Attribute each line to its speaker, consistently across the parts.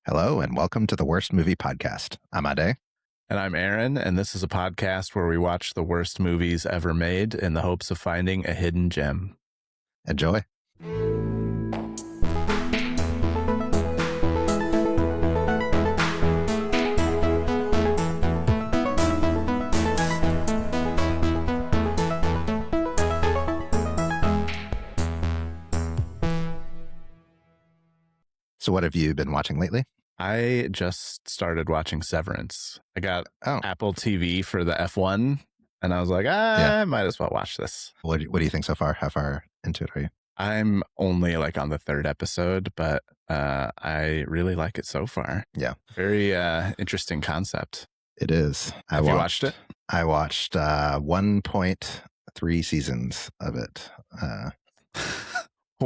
Speaker 1: Hello, and welcome to the Worst Movie Podcast. I'm Ade.
Speaker 2: And I'm Aaron, and this is a podcast where we watch the worst movies ever made in the hopes of finding a hidden gem.
Speaker 1: Enjoy. So what have you been watching lately?
Speaker 2: I just started watching Severance. I got
Speaker 1: Oh,
Speaker 2: Apple TV for the F1, and I was like,
Speaker 1: Yeah.
Speaker 2: I might as well watch this.
Speaker 1: what do you think so far? How far into it are you?
Speaker 2: I'm only like on the third episode, but I really like it so far.
Speaker 1: Yeah.
Speaker 2: Very interesting concept.
Speaker 1: It is.
Speaker 2: Have you watched it?
Speaker 1: I watched 1.3 seasons of it.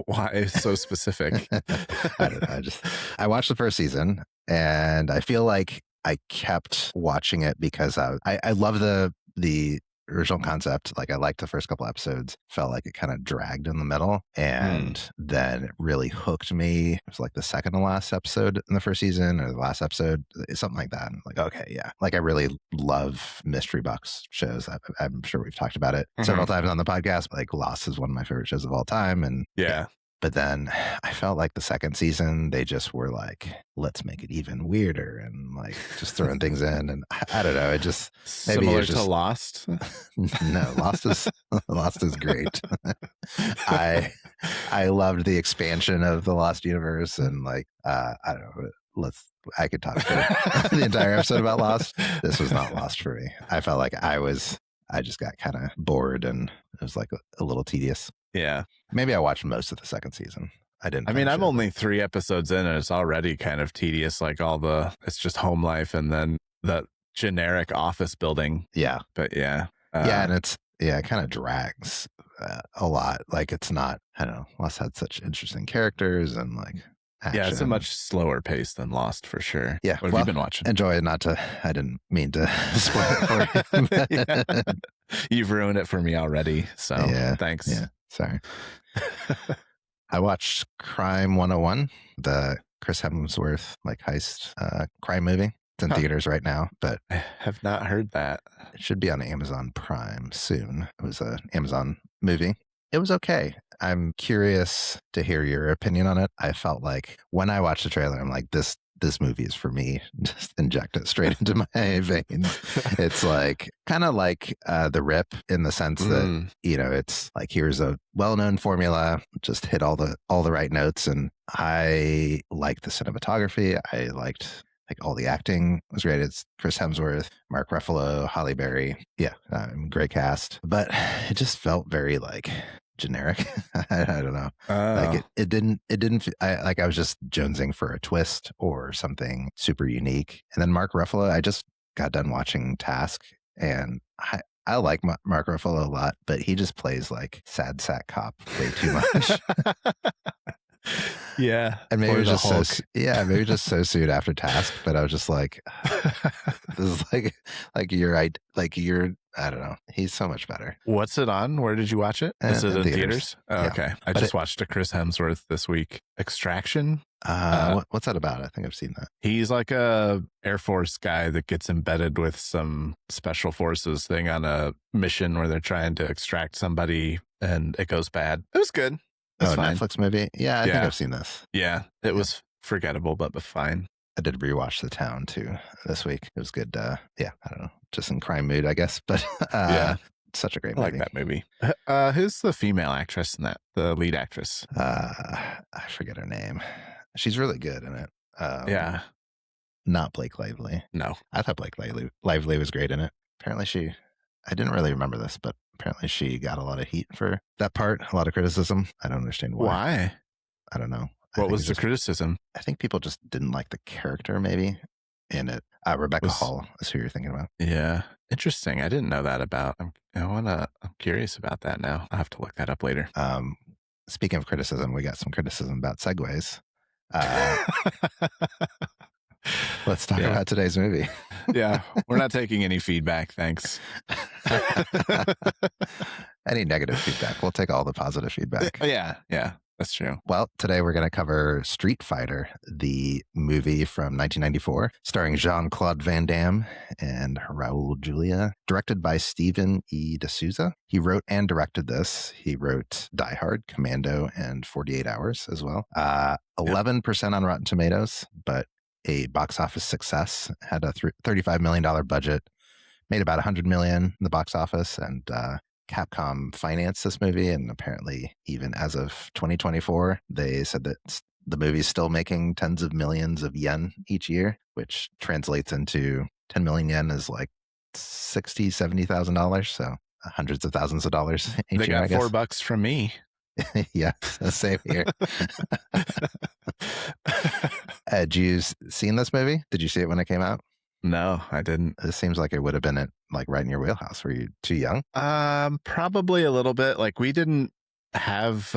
Speaker 2: Why so specific?
Speaker 1: I don't know. I watched the first season, and I feel like I kept watching it because I love the original concept. Like, I liked the first couple episodes. Felt like it kind of dragged in the middle, and then it really hooked me. It was like the second to last episode in the first season, or the last episode, something like that. And like, okay, yeah. Like, I really love mystery box shows. I'm sure we've talked about it several times on the podcast. Like, Lost is one of my favorite shows of all time, and
Speaker 2: Yeah.
Speaker 1: But then I felt like the second season, they just were like, let's make it even weirder, and like just throwing things in. And I don't know. It just, maybe
Speaker 2: Similar
Speaker 1: it's just,
Speaker 2: to Lost.
Speaker 1: no, Lost is great. I loved the expansion of the Lost universe, and like, I don't know. I could talk for the entire episode about Lost. This was not Lost for me. I felt like I just got kind of bored, and it was like a little tedious.
Speaker 2: Yeah.
Speaker 1: Maybe I watched most of the second season. I didn't.
Speaker 2: I mean,
Speaker 1: finish
Speaker 2: I'm
Speaker 1: it.
Speaker 2: only 3 episodes in, and it's already kind of tedious. Like it's just home life, and then the generic office building.
Speaker 1: Yeah.
Speaker 2: But yeah.
Speaker 1: And it kind of drags a lot. Like, it's not, I don't know, Lost had such interesting characters and like action.
Speaker 2: Yeah, it's a much slower pace than Lost for sure.
Speaker 1: Yeah.
Speaker 2: What have you been watching?
Speaker 1: Enjoy it. I didn't mean to spoil it for you.
Speaker 2: Yeah. You've ruined it for me already. So
Speaker 1: Yeah.
Speaker 2: thanks.
Speaker 1: Yeah. Sorry. I watched Crime 101, the Chris Hemsworth like heist crime movie. It's in theaters right now, but
Speaker 2: I have not heard that.
Speaker 1: it should be on Amazon Prime soon. It was an Amazon movie. It was okay. I'm curious to hear your opinion on it. I felt like when I watched the trailer, I'm like, this movie is for me. Just inject it straight into my veins. It's like kind of like The Rip, in the sense that, it's like, here's a well-known formula, just hit all the right notes. And I liked the cinematography. I liked, like, all the acting was great. It's Chris Hemsworth, Mark Ruffalo, Halle Berry. Yeah, great cast. But it just felt very like generic. I don't know. Like, it didn't. I was just jonesing for a twist or something super unique. And then Mark Ruffalo, I just got done watching Task, and I like Mark Ruffalo a lot, but he just plays like sad sack cop way too much.
Speaker 2: Yeah.
Speaker 1: And maybe
Speaker 2: Or the
Speaker 1: just
Speaker 2: Hulk.
Speaker 1: maybe just so soon after Task. But I was just like, this is you're, I don't know. He's so much better.
Speaker 2: What's it on? Where did you watch it? Is it
Speaker 1: in
Speaker 2: in
Speaker 1: theaters.
Speaker 2: theaters? Oh,
Speaker 1: Yeah.
Speaker 2: okay. I
Speaker 1: But
Speaker 2: just watched a Chris Hemsworth this week. Extraction.
Speaker 1: What's that about? I think I've seen that.
Speaker 2: He's like a Air Force guy that gets embedded with some special forces thing on a mission where they're trying to extract somebody, and it goes bad. It was good. It's fine.
Speaker 1: Netflix movie? Yeah, I think
Speaker 2: Yeah.
Speaker 1: I've seen this.
Speaker 2: Yeah, it was forgettable, but fine.
Speaker 1: I did rewatch The Town too this week. It was good. Yeah, I don't know. Just in crime mood, I guess. But
Speaker 2: Yeah.
Speaker 1: such a great
Speaker 2: I
Speaker 1: movie.
Speaker 2: like that movie. Who's the female actress in that? The lead actress?
Speaker 1: I forget her name. She's really good in it.
Speaker 2: Yeah.
Speaker 1: Not Blake Lively.
Speaker 2: No.
Speaker 1: I thought Blake Lively was great in it. Apparently I didn't really remember this, but apparently she got a lot of heat for that part, a lot of criticism. I don't understand why.
Speaker 2: Why?
Speaker 1: I don't know.
Speaker 2: What was the criticism?
Speaker 1: I think people just didn't like the character maybe in it. Rebecca Hall is who you're thinking about.
Speaker 2: Yeah. Interesting. I didn't know that about. I'm curious about that now. I'll have to look that up later.
Speaker 1: Speaking of criticism, we got some criticism about segues. Let's talk about today's movie.
Speaker 2: Yeah, we're not taking any feedback, thanks.
Speaker 1: Any negative feedback. We'll take all the positive feedback.
Speaker 2: Yeah. That's true.
Speaker 1: Well, today we're going to cover Street Fighter, the movie from 1994, starring Jean-Claude Van Damme and Raul Julia, directed by Stephen E. D'Souza. He wrote and directed this. He wrote Die Hard, Commando, and 48 Hours as well. 11% on Rotten Tomatoes, but a box office success. Had a $35 million budget, made about $100 million in the box office, and Capcom financed this movie, and apparently even as of 2024, they said that the movie's still making tens of millions of yen each year, which translates into 10 million yen is like $60,000-$70,000. So hundreds of thousands of dollars each
Speaker 2: They
Speaker 1: year, I
Speaker 2: got
Speaker 1: guess.
Speaker 2: $4 from me.
Speaker 1: Yeah, same here. Had you seen this movie? Did you see it when it came out?
Speaker 2: No, I didn't.
Speaker 1: This seems like it would have been like right in your wheelhouse. Were you too young?
Speaker 2: Probably a little bit. Like we didn't have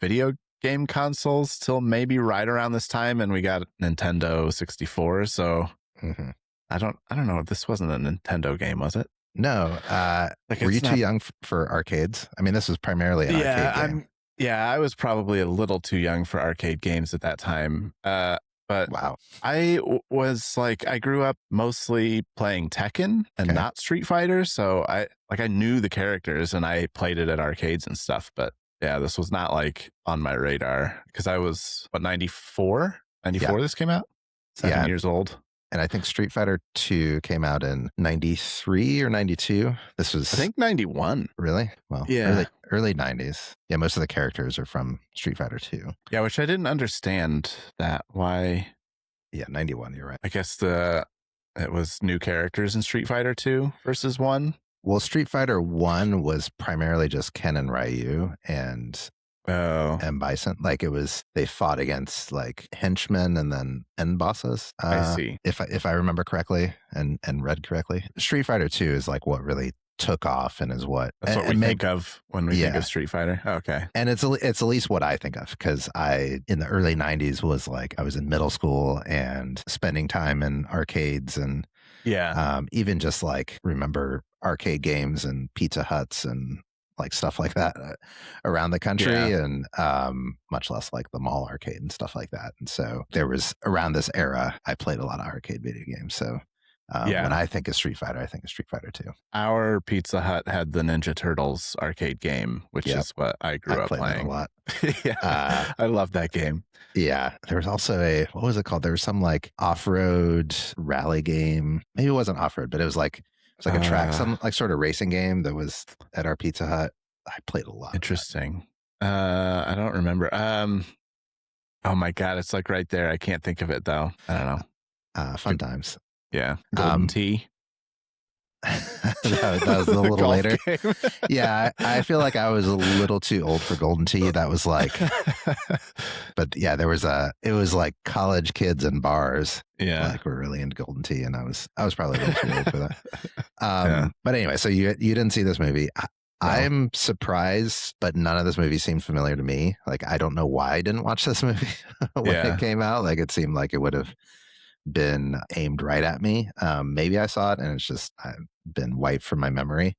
Speaker 2: video game consoles till maybe right around this time, and we got Nintendo 64. So I don't know. This wasn't a Nintendo game, was it?
Speaker 1: No. Were you too young for arcades? I mean, this was primarily an arcade game.
Speaker 2: I was probably a little too young for arcade games at that time. But
Speaker 1: wow.
Speaker 2: I was like, I grew up mostly playing Tekken and not Street Fighter. So I knew the characters and I played it at arcades and stuff. But yeah, this was not like on my radar because I was, 94? 94 this came out? 7 years old. And
Speaker 1: I think Street Fighter 2 came out in 93 or 92. This was,
Speaker 2: I think, 91.
Speaker 1: Really? Well,
Speaker 2: yeah.
Speaker 1: Early 90s. Yeah, most of the characters are from Street Fighter 2.
Speaker 2: Yeah, which I didn't understand that. Why?
Speaker 1: Yeah, 91, you're right.
Speaker 2: I guess it was new characters in Street Fighter 2 versus 1.
Speaker 1: Well, Street Fighter 1 was primarily just Ken and Ryu and Bison. Like they fought against like henchmen and then end bosses.
Speaker 2: I see.
Speaker 1: If I remember correctly and read correctly, Street Fighter 2 is like what really took off and is what
Speaker 2: that's what we think of when we think of Street Fighter. Okay.
Speaker 1: And it's at least what I think of, because I in the early 90s was like I was in middle school and spending time in arcades and even just like remember arcade games and Pizza Huts and like stuff like that around the country and much less like the mall arcade and stuff like that. And so there was around this era, I played a lot of arcade video games. So when I think of Street Fighter, I think of Street Fighter 2.
Speaker 2: Our Pizza Hut had the Ninja Turtles arcade game, which is what I grew up playing
Speaker 1: a lot.
Speaker 2: I love that game.
Speaker 1: Yeah. There was also what was it called? There was some like off-road rally game. Maybe it wasn't off-road, but it was like a track, some like sort of racing game that was at our Pizza Hut. I played a lot.
Speaker 2: Interesting. I don't remember. Oh my God. It's like right there. I can't think of it though. I don't know.
Speaker 1: Fun times.
Speaker 2: Yeah. Golden Tee.
Speaker 1: that was a little later. Yeah. I feel like I was a little too old for Golden Tee. That was like, but yeah, it was like college kids and bars.
Speaker 2: Yeah.
Speaker 1: Like we're really into Golden Tee. And I was probably a little too old for that. But anyway, so you didn't see this movie. No. I'm surprised, but none of this movie seemed familiar to me. Like, I don't know why I didn't watch this movie when it came out. Like it seemed like it would have been aimed right at me. Maybe I saw it and it's just I've been wiped from my memory.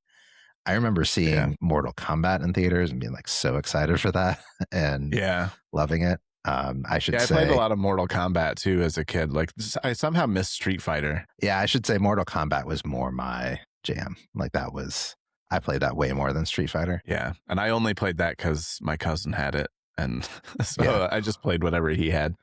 Speaker 1: I remember seeing Mortal Kombat in theaters and being like so excited for that and loving it. I should say
Speaker 2: I played a lot of Mortal Kombat too as a kid. Like I somehow missed Street Fighter.
Speaker 1: Yeah, I should say Mortal Kombat was more my jam. Like I played that way more than Street Fighter.
Speaker 2: Yeah, and I only played that because my cousin had it, and so I just played whatever he had.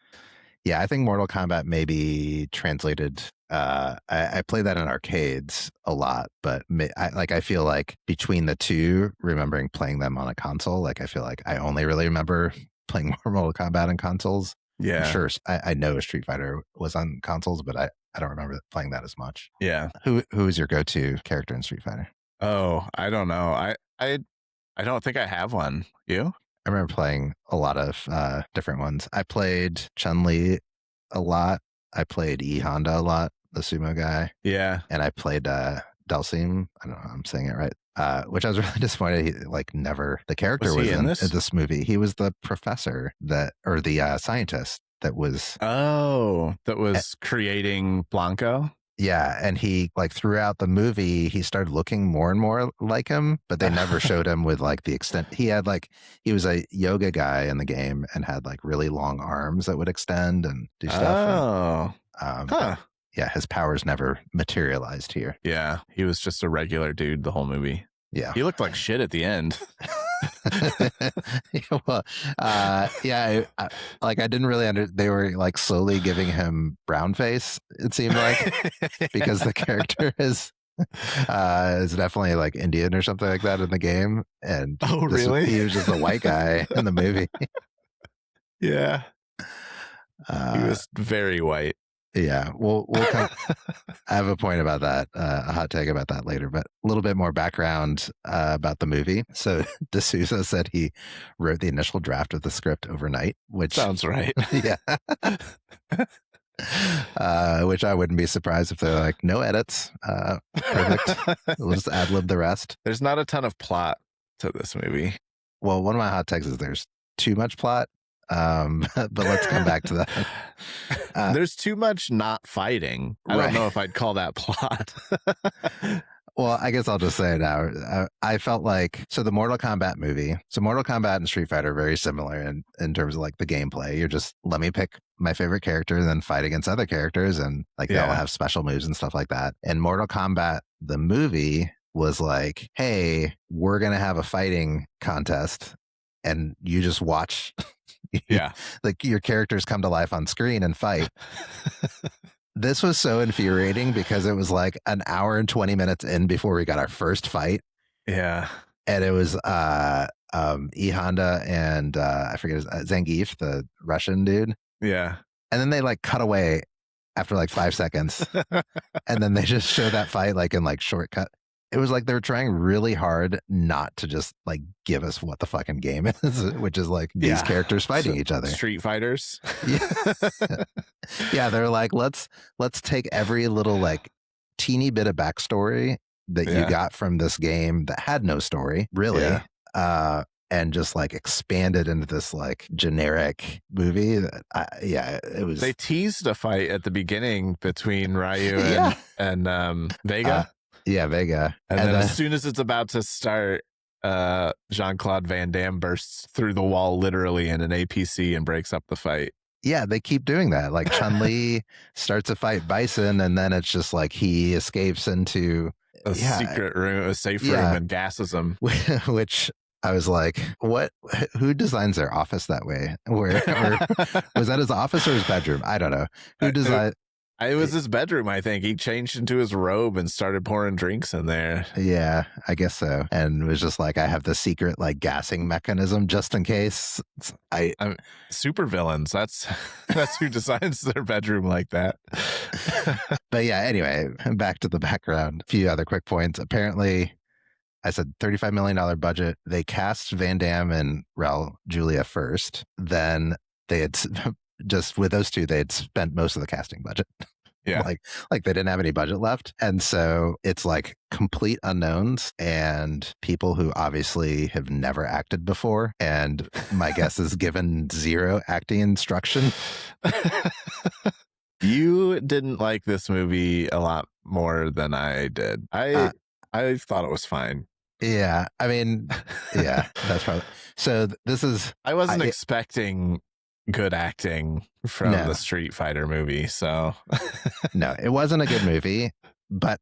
Speaker 1: Yeah, I think Mortal Kombat maybe translated. I played that in arcades a lot, but I feel like between the two, remembering playing them on a console, like I feel like I only really remember playing more Mortal Kombat on consoles.
Speaker 2: Yeah,
Speaker 1: I'm sure. I know Street Fighter was on consoles, but I don't remember playing that as much.
Speaker 2: Yeah.
Speaker 1: Who is your go-to character in Street Fighter?
Speaker 2: Oh, I don't know. I don't think I have one. You?
Speaker 1: I remember playing a lot of different ones. I played Chun-Li a lot. I played E Honda a lot, the sumo guy.
Speaker 2: Yeah.
Speaker 1: And I played Dalsim. I don't know if I'm saying it right. Which I was really disappointed. The character was in this movie. He was the professor or the scientist that was.
Speaker 2: Oh, that was creating Blanco?
Speaker 1: Yeah, and he like throughout the movie he started looking more and more like him, but they never showed him with like the extent he had. Like he was a yoga guy in the game and had like really long arms that would extend and do stuff. And
Speaker 2: Oh,
Speaker 1: but
Speaker 2: huh.
Speaker 1: yeah, his powers never materialized here.
Speaker 2: Yeah, he was just a regular dude the whole movie.
Speaker 1: Yeah.
Speaker 2: He looked like shit at the end.
Speaker 1: Well, yeah, like I didn't really they were like slowly giving him brown face, it seemed like, because the character is definitely like Indian or something like that in the game. And
Speaker 2: Oh,
Speaker 1: this
Speaker 2: really?
Speaker 1: he was just a white guy in the movie.
Speaker 2: Yeah. He
Speaker 1: Uh,
Speaker 2: was very white.
Speaker 1: yeah, we'll come. I have a point about that, a hot take about that later, but a little bit more background about the movie. So De Souza said he wrote the initial draft of the script overnight, which
Speaker 2: Sounds right.
Speaker 1: yeah, which I wouldn't be surprised if they're like, no edits, perfect. We'll just ad lib the rest.
Speaker 2: There's not a ton of plot to this movie.
Speaker 1: Well, one of my hot takes is there's too much plot. But let's come back to that.
Speaker 2: There's too much not fighting. I don't know if I'd call that plot.
Speaker 1: Well, I guess I'll just say it now. I felt like, so the Mortal Kombat movie, so Mortal Kombat and Street Fighter are very similar in terms of like the gameplay. You're just, let me pick my favorite character and then fight against other characters, and like they'll have special moves and stuff like that. And Mortal Kombat, the movie, was like, hey, we're going to have a fighting contest and you just watch.
Speaker 2: Yeah.
Speaker 1: Like your characters come to life on screen and fight. This was so infuriating because it was like an hour and 20 minutes in before we got our first fight.
Speaker 2: Yeah.
Speaker 1: And it was E Honda and I forget his Zangief, the Russian dude.
Speaker 2: Yeah.
Speaker 1: And then they like cut away after like 5 seconds. And then they just show that fight like in like shortcut. It was like they were trying really hard not to just like give us what the fucking game is, which is like these characters fighting each other.
Speaker 2: Street fighters.
Speaker 1: Yeah. Yeah, they're like, let's take every little like teeny bit of backstory that you got from this game that had no story, really. And just like expand it into this like generic movie. It was.
Speaker 2: They teased a fight at the beginning between Ryu and Vega.
Speaker 1: Vega.
Speaker 2: And then as soon as it's about to start, Jean-Claude Van Damme bursts through the wall literally in an APC and breaks up the fight.
Speaker 1: Yeah, they keep doing that. Like Chun-Li starts a fight Bison, and then it's just like he escapes into
Speaker 2: a secret room, a safe room, and gasses him.
Speaker 1: Which I was like, what? Who designs their office that way? Or was that his office or his bedroom? I don't know. Who designed?
Speaker 2: It was his bedroom, I think. He changed into his robe and started pouring drinks in there.
Speaker 1: Yeah, I guess so. And it was just like, I have the secret like gassing mechanism just in case.
Speaker 2: I'm super villains. That's who designs their bedroom like that.
Speaker 1: But yeah, anyway, back to the background. A few other quick points. Apparently, I said $35 million budget. They cast Van Damme and Raul Julia first. Then they had just with those two, they had spent most of the casting budget.
Speaker 2: Yeah.
Speaker 1: like they didn't have any budget left. And so it's like complete unknowns and people who obviously have never acted before. And my guess is given zero acting instruction.
Speaker 2: You didn't like this movie a lot more than I did. I thought it was fine.
Speaker 1: Yeah. I mean, yeah, that's probably. So this is.
Speaker 2: I wasn't expecting good acting from the Street Fighter movie, so
Speaker 1: no, it wasn't a good movie, but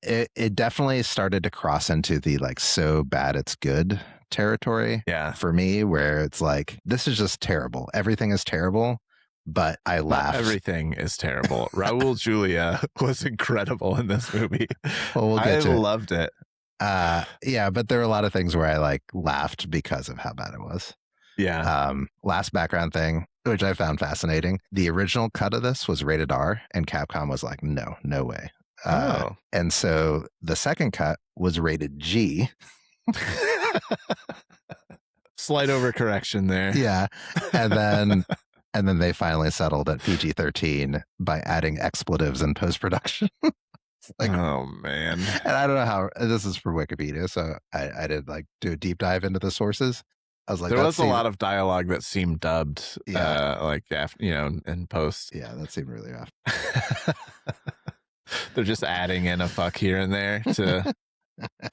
Speaker 1: it definitely started to cross into the like so bad it's good territory for me, where it's like, this is just terrible, everything is terrible, but I laughed.
Speaker 2: Not everything is terrible. Raul Julia was incredible in this movie.
Speaker 1: Well, we'll get to
Speaker 2: loved it.
Speaker 1: Yeah, but there were a lot of things where I like laughed because of how bad it was.
Speaker 2: Yeah.
Speaker 1: Last background thing, which I found fascinating. The original cut of this was rated R, and Capcom was like, no way. And so the second cut was rated G.
Speaker 2: Slight overcorrection there.
Speaker 1: Yeah. And then they finally settled at PG-13 by adding expletives in post-production. Like,
Speaker 2: oh man.
Speaker 1: And I don't know how, this is for Wikipedia, so I did like do a deep dive into the sources. I was like,
Speaker 2: there was a lot of dialogue that seemed dubbed, in post.
Speaker 1: Yeah, that seemed really off.
Speaker 2: They're just adding in a fuck here and there to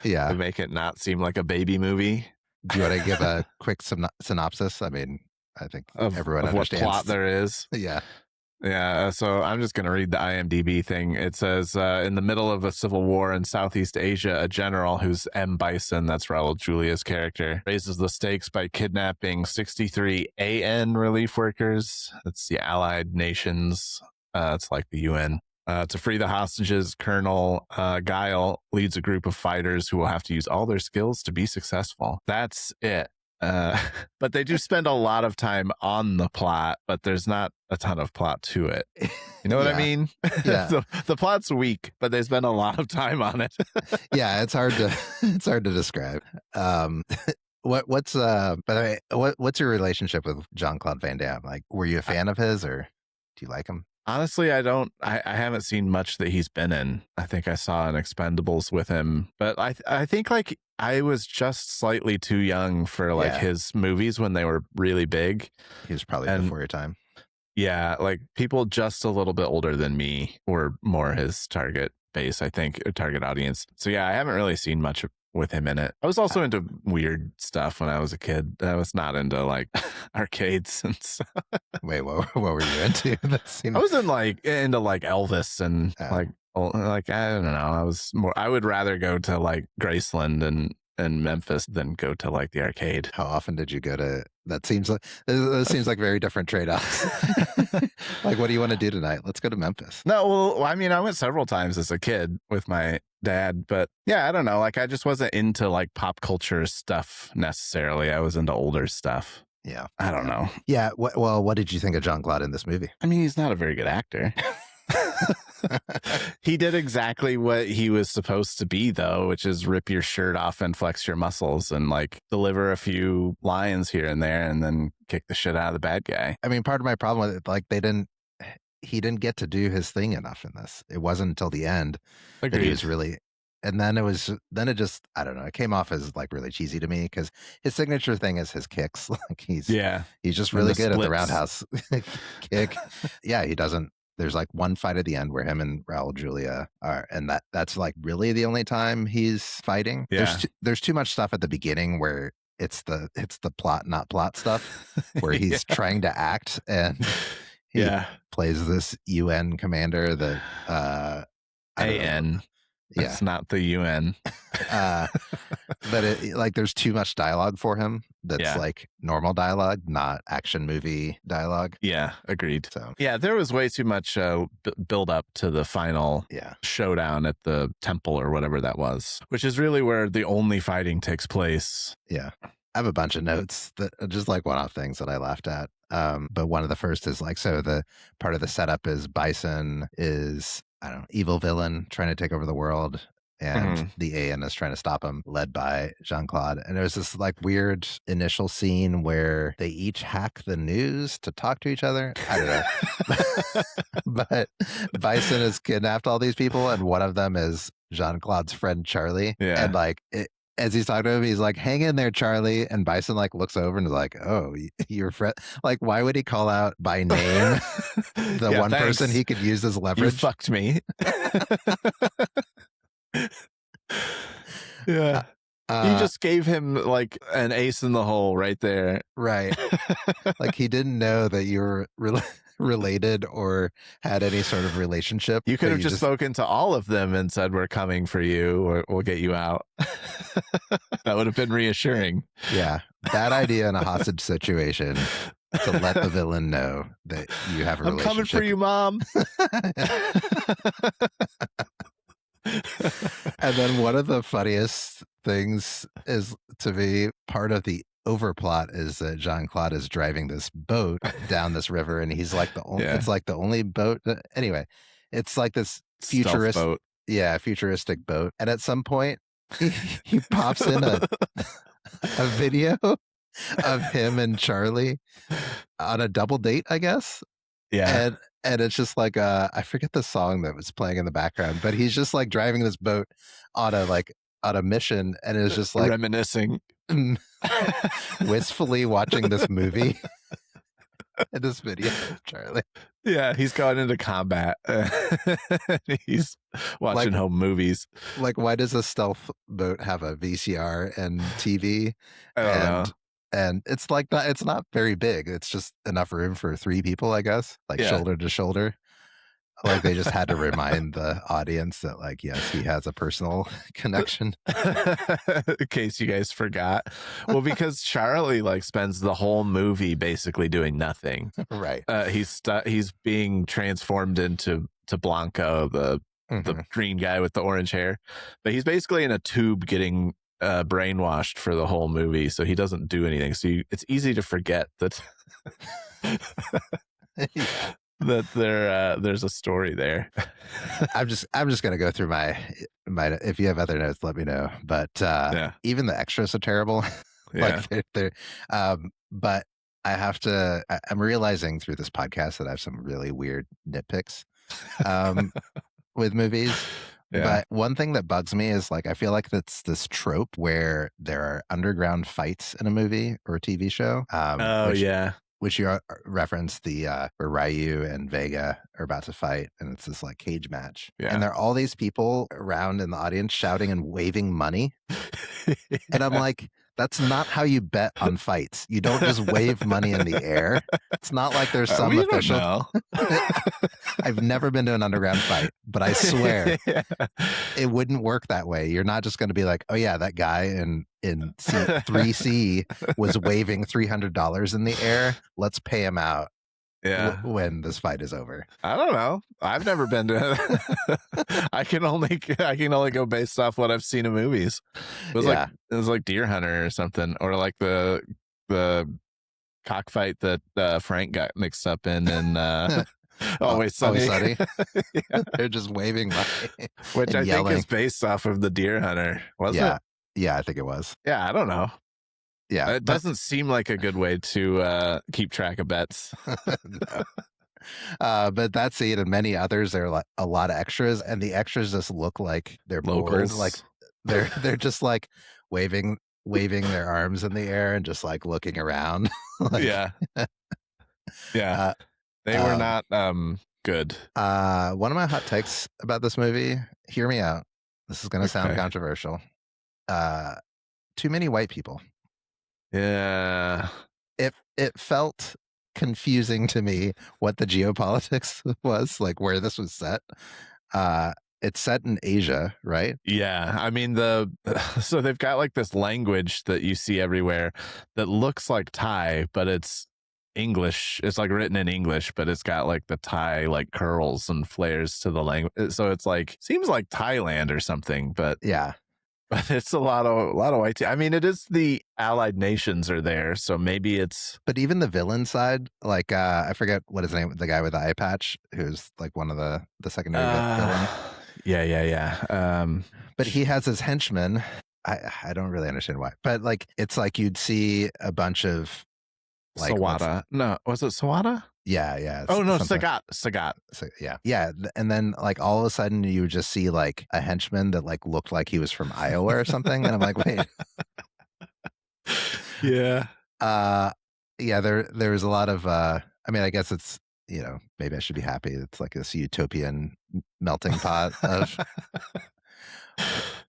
Speaker 1: Yeah.
Speaker 2: make it not seem like a baby movie.
Speaker 1: Do you want to give a quick synopsis? I mean, I think everyone
Speaker 2: of what
Speaker 1: understands.
Speaker 2: plot there is.
Speaker 1: Yeah.
Speaker 2: Yeah, so I'm just going to read the IMDb thing. It says, in the middle of a civil war in Southeast Asia, a general who's M. Bison, that's Raul Julia's character, raises the stakes by kidnapping 63 AN relief workers. That's the Allied Nations. It's like the UN. To free the hostages, Colonel Guile leads a group of fighters who will have to use all their skills to be successful. That's it. But they do spend a lot of time on the plot, but there's not a ton of plot to it. You know what I mean?
Speaker 1: Yeah.
Speaker 2: The plot's weak, but they spend a lot of time on it.
Speaker 1: Yeah, it's hard to describe. What's by the way, what's your relationship with Jean-Claude Van Damme? Like, were you a fan of his, or do you like him?
Speaker 2: Honestly, I haven't seen much that he's been in. I think I saw an Expendables with him, but I think like I was just slightly too young for like his movies when they were really big.
Speaker 1: He was probably before your time.
Speaker 2: Yeah, like people just a little bit older than me were more his target base, I think, or target audience. So yeah, I haven't really seen much with him in it. I was also into weird stuff when I was a kid. I was not into like arcades and stuff.
Speaker 1: Wait, what were you into?
Speaker 2: I was into like Elvis and like I don't know. I would rather go to like Graceland and Memphis than go to like the arcade.
Speaker 1: How often did you go to? That seems like very different trade-offs. Like, what do you want to do tonight? Let's go to Memphis.
Speaker 2: No, well, I mean, I went several times as a kid with my dad, but yeah, I don't know. Like, I just wasn't into like pop culture stuff necessarily. I was into older stuff.
Speaker 1: Yeah.
Speaker 2: I don't know.
Speaker 1: Yeah. What did you think of Jean-Claude in this movie?
Speaker 2: I mean, he's not a very good actor. He did exactly what he was supposed to be, though, which is rip your shirt off and flex your muscles and like deliver a few lines here and there and then kick the shit out of the bad guy.
Speaker 1: I mean, part of my problem with it, like he didn't get to do his thing enough in this. It wasn't until the end that he was really, and then it just, I don't know, it came off as like really cheesy to me because his signature thing is his kicks. Like he's just really good at the roundhouse kick. Yeah, he doesn't. There's like one fight at the end where him and Raul Julia are, and that's like really the only time he's fighting.
Speaker 2: Yeah.
Speaker 1: There's too much stuff at the beginning where it's the plot, not plot stuff, where he's trying to act and he plays this UN commander that
Speaker 2: AN. It's not the UN.
Speaker 1: But like there's too much dialogue for him that's like normal dialogue, not action movie dialogue.
Speaker 2: Yeah, agreed.
Speaker 1: So
Speaker 2: yeah, there was way too much build up to the final showdown at the temple or whatever that was, which is really where the only fighting takes place.
Speaker 1: Yeah. I have a bunch of notes that are just like one-off things that I laughed at. But one of the first is like, so the part of the setup is Bison is, I don't know, evil villain trying to take over the world. And the AN is trying to stop him, led by Jean-Claude. And there's this like weird initial scene where they each hack the news to talk to each other. I don't know. But Bison has kidnapped all these people, and one of them is Jean-Claude's friend Charlie.
Speaker 2: Yeah.
Speaker 1: And like as he's talking to him, he's like, "Hang in there, Charlie." And Bison like looks over and is like, "Oh, your friend." Like, why would he call out by name the one person he could use as leverage?
Speaker 2: You fucked me. Yeah. He just gave him like an ace in the hole right there.
Speaker 1: Right. Like he didn't know that you were related or had any sort of relationship.
Speaker 2: You could have just spoken to all of them and said, "We're coming for you, or we'll get you out." That would have been reassuring.
Speaker 1: Yeah. Bad idea in a hostage situation to let the villain know that you have a relationship.
Speaker 2: I'm coming for you, Mom.
Speaker 1: And then one of the funniest things is, to me, part of the overplot is that Jean-Claude is driving this boat down this river, and he's like the only. It's like the only boat. Anyway, it's like this futuristic boat. Yeah, futuristic boat. And at some point, he pops in a video of him and Charlie on a double date, I guess.
Speaker 2: Yeah.
Speaker 1: And it's just like I forget the song that was playing in the background, but he's just like driving this boat on a mission, and it's just like
Speaker 2: reminiscing,
Speaker 1: wistfully watching this movie. in this video of Charlie.
Speaker 2: Yeah, he's going into combat. He's watching
Speaker 1: Like,
Speaker 2: home movies.
Speaker 1: like, why does a stealth boat have a VCR and TV?
Speaker 2: I don't know.
Speaker 1: And it's like not, it's not very big. It's just enough room for three people, I guess, like
Speaker 2: Yeah.
Speaker 1: shoulder to shoulder. Like they just had to remind the audience that, like, yes, he has a personal connection.
Speaker 2: In case you guys forgot. Well, because Charlie like spends the whole movie basically doing nothing.
Speaker 1: Right.
Speaker 2: He's being transformed into Blanco, the green guy with the orange hair, but he's basically in a tube getting brainwashed for the whole movie, so he doesn't do anything. So it's easy to forget that
Speaker 1: Yeah.
Speaker 2: that there's a story there.
Speaker 1: I'm just gonna go through my. If you have other notes, let me know. But
Speaker 2: Yeah.
Speaker 1: even the extras are terrible.
Speaker 2: Yeah.
Speaker 1: Like they're but I have to. I'm realizing through this podcast that I have some really weird nitpicks with movies.
Speaker 2: Yeah.
Speaker 1: But one thing that bugs me is, like, I feel like that's this trope where there are underground fights in a movie or a TV show.
Speaker 2: Oh yeah.
Speaker 1: Which you referenced, the where Ryu and Vega are about to fight, and it's this like cage match.
Speaker 2: Yeah.
Speaker 1: And there are all these people around in the audience shouting and waving money. And I'm like, that's not how you bet on fights. You don't just wave money in the air. It's not like there's some
Speaker 2: We
Speaker 1: official.
Speaker 2: don't know.
Speaker 1: I've never been to an underground fight, but I swear it wouldn't work that way. You're not just going to be like, oh yeah, that guy in 3C was waving $300 in the air. Let's pay him out.
Speaker 2: Yeah.
Speaker 1: When this fight is over.
Speaker 2: I don't know. I've never been to. I can only go based off what I've seen in movies. It was like Deer Hunter or something, or like the cockfight that Frank got mixed up in, and Always Sunny.
Speaker 1: Yeah. They're just waving money,
Speaker 2: which I
Speaker 1: yelling.
Speaker 2: think is based off of the Deer Hunter, wasn't it?
Speaker 1: Yeah, I think it was.
Speaker 2: Yeah, I don't know.
Speaker 1: Yeah,
Speaker 2: it doesn't seem like a good way to keep track of bets.
Speaker 1: No. But that scene and many others, there are like a lot of extras, and the extras just look like they're bored. Like they're just like waving their arms in the air and just like looking around. Like,
Speaker 2: yeah. They were not good.
Speaker 1: One of my hot takes about this movie, hear me out. This is going to sound controversial. Too many white people.
Speaker 2: Yeah.
Speaker 1: It felt confusing to me what the geopolitics was, like where this was set. It's set in Asia, right?
Speaker 2: Yeah. I mean, so they've got like this language that you see everywhere that looks like Thai, but it's English. It's like written in English, but it's got like the Thai like curls and flares to the language. So it's like, seems like Thailand or something, but
Speaker 1: yeah.
Speaker 2: But it's a lot of white. I mean, it is the Allied nations are there, so maybe it's.
Speaker 1: But even the villain side, like I forget what his name, the guy with the eye patch, who's like one of the secondary villain.
Speaker 2: Yeah.
Speaker 1: But he has his henchmen. I don't really understand why, but like it's like you'd see a bunch of like
Speaker 2: Sawada. No, was it Sawada?
Speaker 1: Yeah.
Speaker 2: Oh no, Sagat.
Speaker 1: So, yeah. And then like all of a sudden you would just see like a henchman that like looked like he was from Iowa or something, and I'm like, wait.
Speaker 2: Yeah.
Speaker 1: Yeah. There was a lot of. I mean, I guess it's, maybe I should be happy. It's like this utopian melting pot of.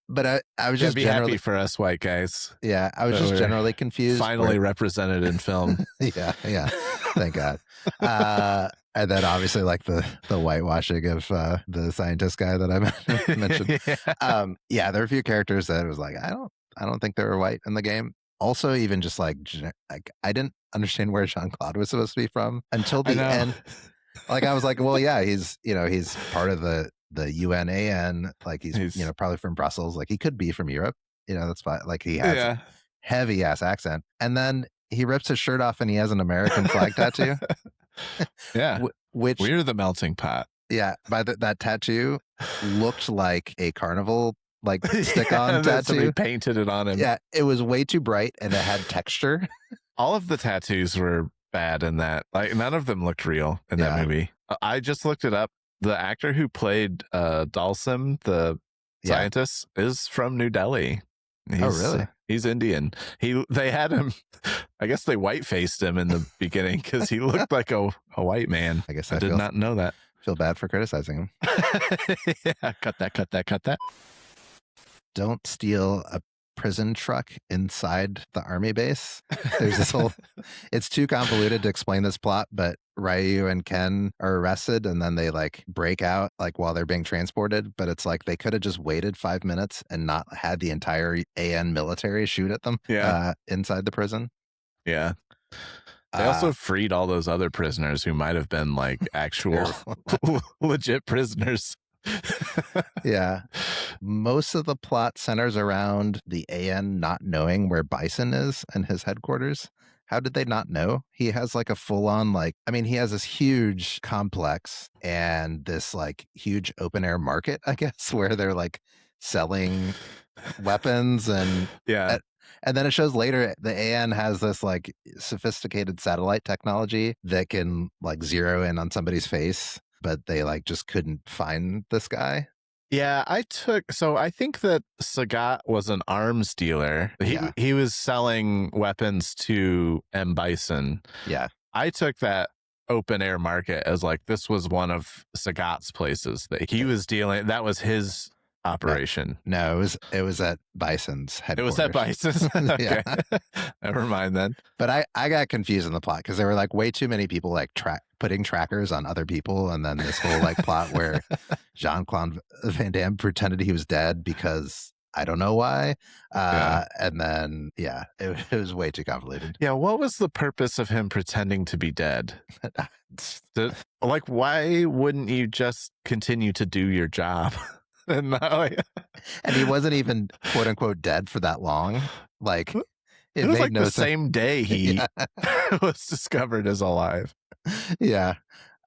Speaker 1: But I was just
Speaker 2: be
Speaker 1: generally
Speaker 2: happy for us white guys.
Speaker 1: Yeah, I was just generally confused.
Speaker 2: Finally represented in film.
Speaker 1: Yeah. Thank God. And then obviously like the whitewashing of the scientist guy that I mentioned. Yeah, there were a few characters that was like, I don't think they were white in the game. Also, even just like I didn't understand where Jean-Claude was supposed to be from until the end. Like I was like, well, yeah, he's part of the UNAN, like he's probably from Brussels, like he could be from Europe, that's fine. Like he has a heavy ass accent, and then he rips his shirt off and he has an American flag tattoo.
Speaker 2: Yeah,
Speaker 1: which
Speaker 2: we're the melting pot.
Speaker 1: Yeah, by that tattoo looked like a carnival like stick-on tattoo.
Speaker 2: Somebody painted it on him.
Speaker 1: Yeah, it was way too bright and it had texture.
Speaker 2: All of the tattoos were bad in that. Like none of them looked real in that movie. I just looked it up. The actor who played Dalsim, the scientist, is from New Delhi.
Speaker 1: Oh, really?
Speaker 2: He's Indian. They had him. I guess they white faced him in the beginning because he looked like a white man.
Speaker 1: I guess
Speaker 2: I did not know that.
Speaker 1: Feel bad for criticizing him.
Speaker 2: Yeah, cut that.
Speaker 1: Don't steal a prison truck inside the army base. There's this whole, it's too convoluted to explain this plot, but Ryu and Ken are arrested and then they like break out like while they're being transported. But it's like they could have just waited 5 minutes and not had the entire AN military shoot at them inside the prison.
Speaker 2: Yeah. They also freed all those other prisoners who might have been like actual legit prisoners.
Speaker 1: Yeah. Most of the plot centers around the AN not knowing where Bison is and his headquarters. How did they not know? He has like a full on, like, I mean, he has this huge complex and this like huge open air market, I guess, where they're like selling weapons and
Speaker 2: yeah.
Speaker 1: And then it shows later the AN has this like sophisticated satellite technology that can like zero in on somebody's face, but they like just couldn't find this guy.
Speaker 2: Yeah, I think that Sagat was an arms dealer. He was selling weapons to M. Bison.
Speaker 1: Yeah.
Speaker 2: I took that open air market as like this was one of Sagat's places that he was dealing. That was his operation.
Speaker 1: No, it was at Bison's headquarters.
Speaker 2: It was at Bison's. Okay. Never mind then.
Speaker 1: But I got confused in the plot because there were like way too many people like putting trackers on other people, and then this whole like plot where Jean-Claude Van Damme pretended he was dead because I don't know why. And then it was way too convoluted.
Speaker 2: Yeah, what was the purpose of him pretending to be dead? Like, why wouldn't you just continue to do your job? And
Speaker 1: he wasn't even quote unquote dead for that long. Like
Speaker 2: it was like the same day he was discovered as alive.
Speaker 1: Yeah.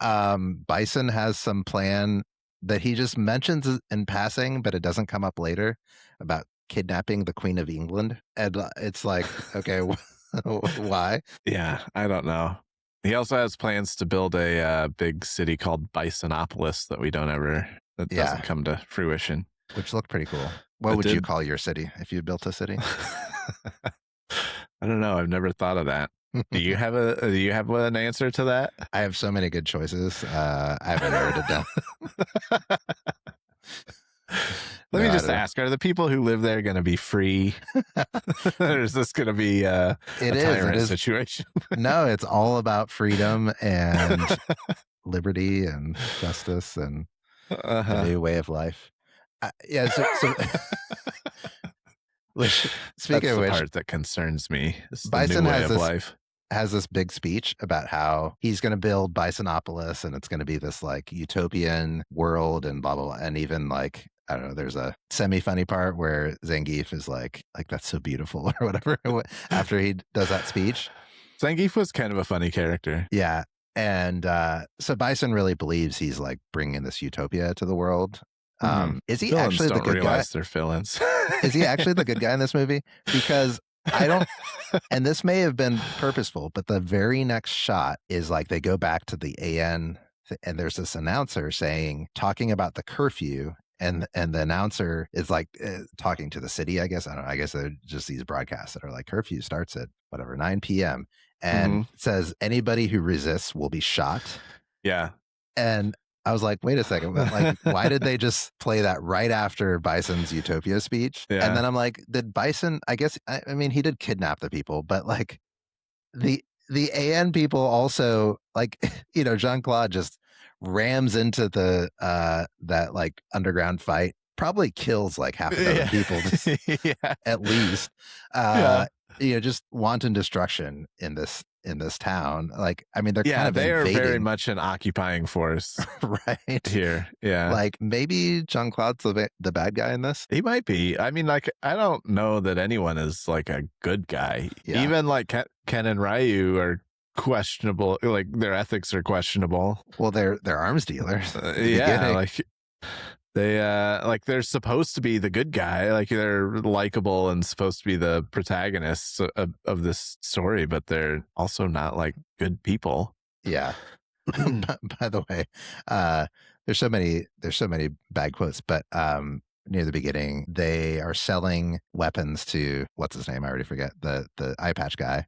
Speaker 1: Bison has some plan that he just mentions in passing, but it doesn't come up later about kidnapping the Queen of England. And it's like, okay, why?
Speaker 2: Yeah, I don't know. He also has plans to build a big city called Bisonopolis that doesn't come to fruition.
Speaker 1: Which looked pretty cool. What would you call your city if you built a city?
Speaker 2: I don't know. I've never thought of that. Do you have an answer to that?
Speaker 1: I have so many good choices. I haven't narrowed it down.
Speaker 2: Let me just ask, are the people who live there going to be free? Or is this going to be a tyrant situation? No,
Speaker 1: it's all about freedom and liberty and justice and a new way of life. Speaking of which,
Speaker 2: part that concerns me.
Speaker 1: Bison has this big speech about how he's going to build Bisonopolis and it's going to be this like utopian world and blah, blah, blah. And even like, I don't know, there's a semi-funny part where Zangief is like that's so beautiful or whatever after he does that speech.
Speaker 2: Zangief was kind of a funny character.
Speaker 1: Yeah. And so Bison really believes he's like bringing this utopia to the world. Is he actually the good guy?
Speaker 2: Their villains.
Speaker 1: Is he actually the good guy in this movie? Because I don't, and this may have been purposeful, but the very next shot is like they go back to the AN and there's this announcer talking about the curfew. And the announcer is like talking to the city, I guess. I don't know. I guess they're just these broadcasts that are like curfew starts at 9 p.m. and says anybody who resists will be shot.
Speaker 2: Yeah.
Speaker 1: And I was like, wait a second. Like, why did they just play that right after Bison's Utopia speech? Yeah. And then I'm like, did Bison, I guess, I mean, he did kidnap the people, but like the AN people also like, Jean-Claude just rams into the that like underground fight, probably kills like half a dozen people at least. Just wanton destruction in this town. Like, I mean, they're kind of
Speaker 2: they
Speaker 1: invading.
Speaker 2: Are very much an occupying force
Speaker 1: right
Speaker 2: here. Yeah.
Speaker 1: Like maybe Jean-Claude's the bad guy in this.
Speaker 2: He might be. I mean, like, I don't know that anyone is like a good guy. Yeah. Even like Ken and Ryu are questionable. Like their ethics are questionable.
Speaker 1: Well, they're arms dealers.
Speaker 2: Like they're supposed to be the good guy, like they're likable and supposed to be the protagonists of this story, but they're also not like good people.
Speaker 1: Yeah. By the way, there's so many bad quotes, but near the beginning, they are selling weapons to what's his name? I already forget the eye patch guy.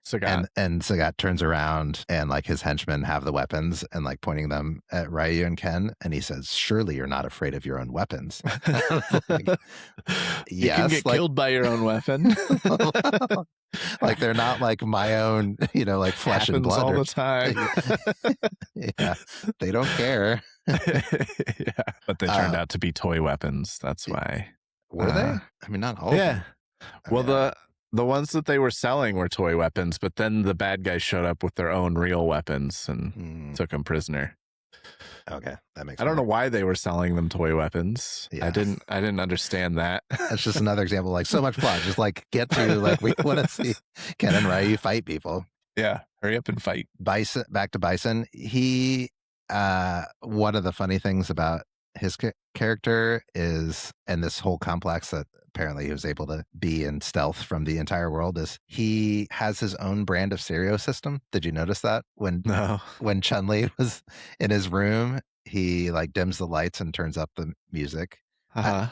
Speaker 2: Sagat.
Speaker 1: And Sagat turns around and like his henchmen have the weapons and like pointing them at Ryu and Ken, and he says, "Surely you're not afraid of your own weapons." Like,
Speaker 2: yes, you can get
Speaker 1: like,
Speaker 2: killed by your own weapon.
Speaker 1: Like they're not like my own, like flesh and blood
Speaker 2: all the time.
Speaker 1: Yeah, they don't care.
Speaker 2: Yeah, but they turned out to be toy weapons. That's why.
Speaker 1: Were they? I mean, not all.
Speaker 2: Yeah.
Speaker 1: Of them.
Speaker 2: The ones that they were selling were toy weapons, but then the bad guys showed up with their own real weapons and took them prisoner.
Speaker 1: Okay, that makes.
Speaker 2: I don't know why they were selling them toy weapons. Yeah. I didn't understand that.
Speaker 1: That's just another example. Like so much plot. Just like get to like we want to see Ken and Ryu fight people.
Speaker 2: Yeah, hurry up and fight.
Speaker 1: Bison. Back to Bison. He. One of the funny things about his character is, and this whole complex that apparently he was able to be in stealth from the entire world, is he has his own brand of stereo system. Did you notice that when Chun-Li was in his room, he like dims the lights and turns up the music. I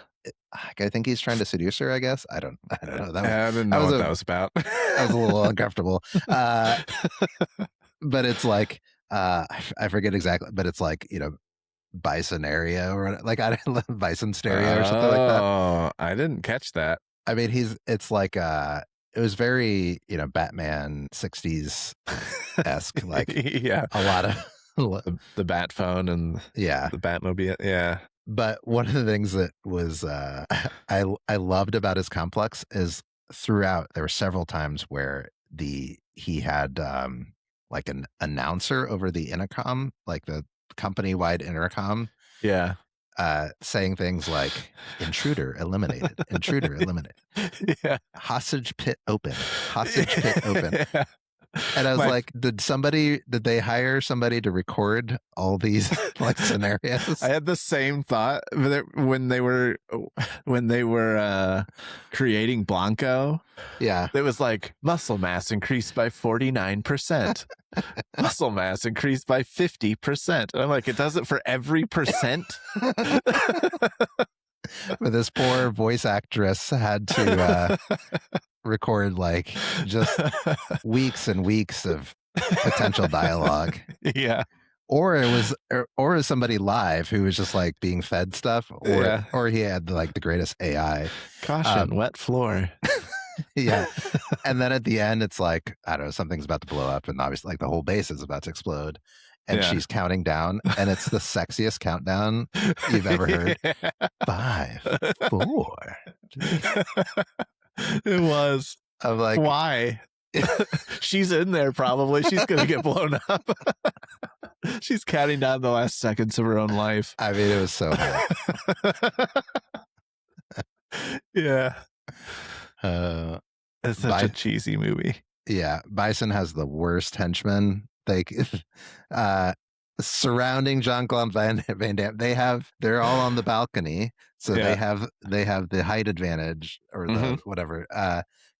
Speaker 1: think he's trying to seduce her, I guess. I don't know.
Speaker 2: I didn't know what that was about.
Speaker 1: That was a little uncomfortable. But it's like, I forget exactly, but it's like, Bison area or like I didn't Bison stereo or something like that.
Speaker 2: Oh, I didn't catch that.
Speaker 1: I mean, it's like it was very, Batman 60s esque, like
Speaker 2: yeah,
Speaker 1: a lot of
Speaker 2: the bat phone and the Batmobile. Yeah.
Speaker 1: But one of the things that was I loved about his complex is throughout there were several times where he had like an announcer over the intercom, like the company-wide intercom, saying things like "intruder eliminated," "intruder eliminated," "hostage pit open," "hostage pit open." Yeah. And I was like, did they hire somebody to record all these like scenarios?
Speaker 2: I had the same thought when they were creating Blanco.
Speaker 1: Yeah.
Speaker 2: It was like muscle mass increased by 49%. Muscle mass increased by 50%. And I'm like, it does it for every percent.
Speaker 1: But this poor voice actress had to record like just weeks and weeks of potential dialogue.
Speaker 2: Yeah.
Speaker 1: Or it was somebody live who was just like being fed stuff, or he had like the greatest AI.
Speaker 2: Caution, wet floor.
Speaker 1: Yeah. And then at the end, it's like, I don't know, something's about to blow up, and obviously like the whole base is about to explode. And she's counting down, and it's the sexiest countdown you've ever heard. 5, 4.
Speaker 2: It was.
Speaker 1: I'm like,
Speaker 2: why? She's in there probably. She's going to get blown up. She's counting down the last seconds of her own life.
Speaker 1: I mean, it was so hot.
Speaker 2: Yeah. It's such a cheesy movie.
Speaker 1: Yeah. Bison has the worst henchmen. Surrounding Jean-Claude Van Damme. They're all on the balcony. So they have the height advantage or the whatever.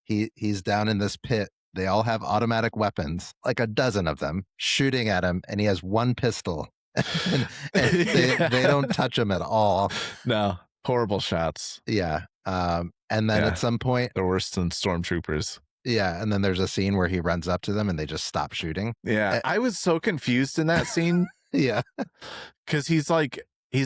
Speaker 1: He's down in this pit. They all have automatic weapons, like a dozen of them, shooting at him, and he has one pistol. and they don't touch him at all.
Speaker 2: No, horrible shots.
Speaker 1: Yeah. And then at some point,
Speaker 2: they're worse than stormtroopers.
Speaker 1: Yeah, and then there's a scene where he runs up to them and they just stop shooting.
Speaker 2: Yeah, I was so confused in that scene.
Speaker 1: Yeah,
Speaker 2: because he's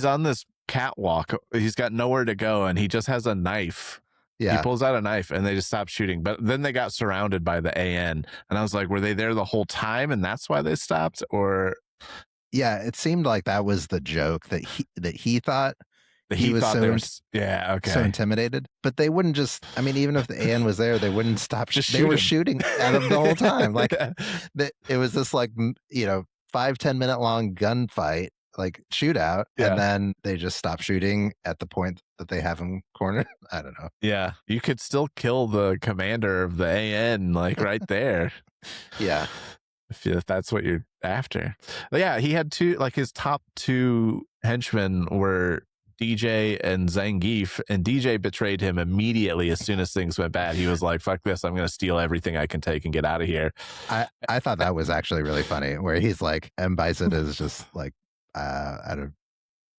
Speaker 2: on this catwalk. He's got nowhere to go, and he just has a knife. Yeah, he pulls out a knife, and they just stop shooting. But then they got surrounded by the AN, and I was like, were they there the whole time, and that's why they stopped? Or
Speaker 1: yeah, it seemed like that was the joke that he thought.
Speaker 2: He was so
Speaker 1: so intimidated, but they wouldn't just. I mean, even if the AN was there, they wouldn't stop. They were shooting at him the whole time. Like it was this 5-10 minute long gunfight, like shootout, and then they just stop shooting at the point that they have him cornered. I don't know.
Speaker 2: Yeah, you could still kill the commander of the AN like right there.
Speaker 1: Yeah,
Speaker 2: if that's what you're after. But yeah, he had his top 2 henchmen were DJ and Zangief, and DJ betrayed him immediately as soon as things went bad. He was like, fuck this, I'm going to steal everything I can take and get out of here.
Speaker 1: I thought that was actually really funny, where he's like, M. Bison is just like,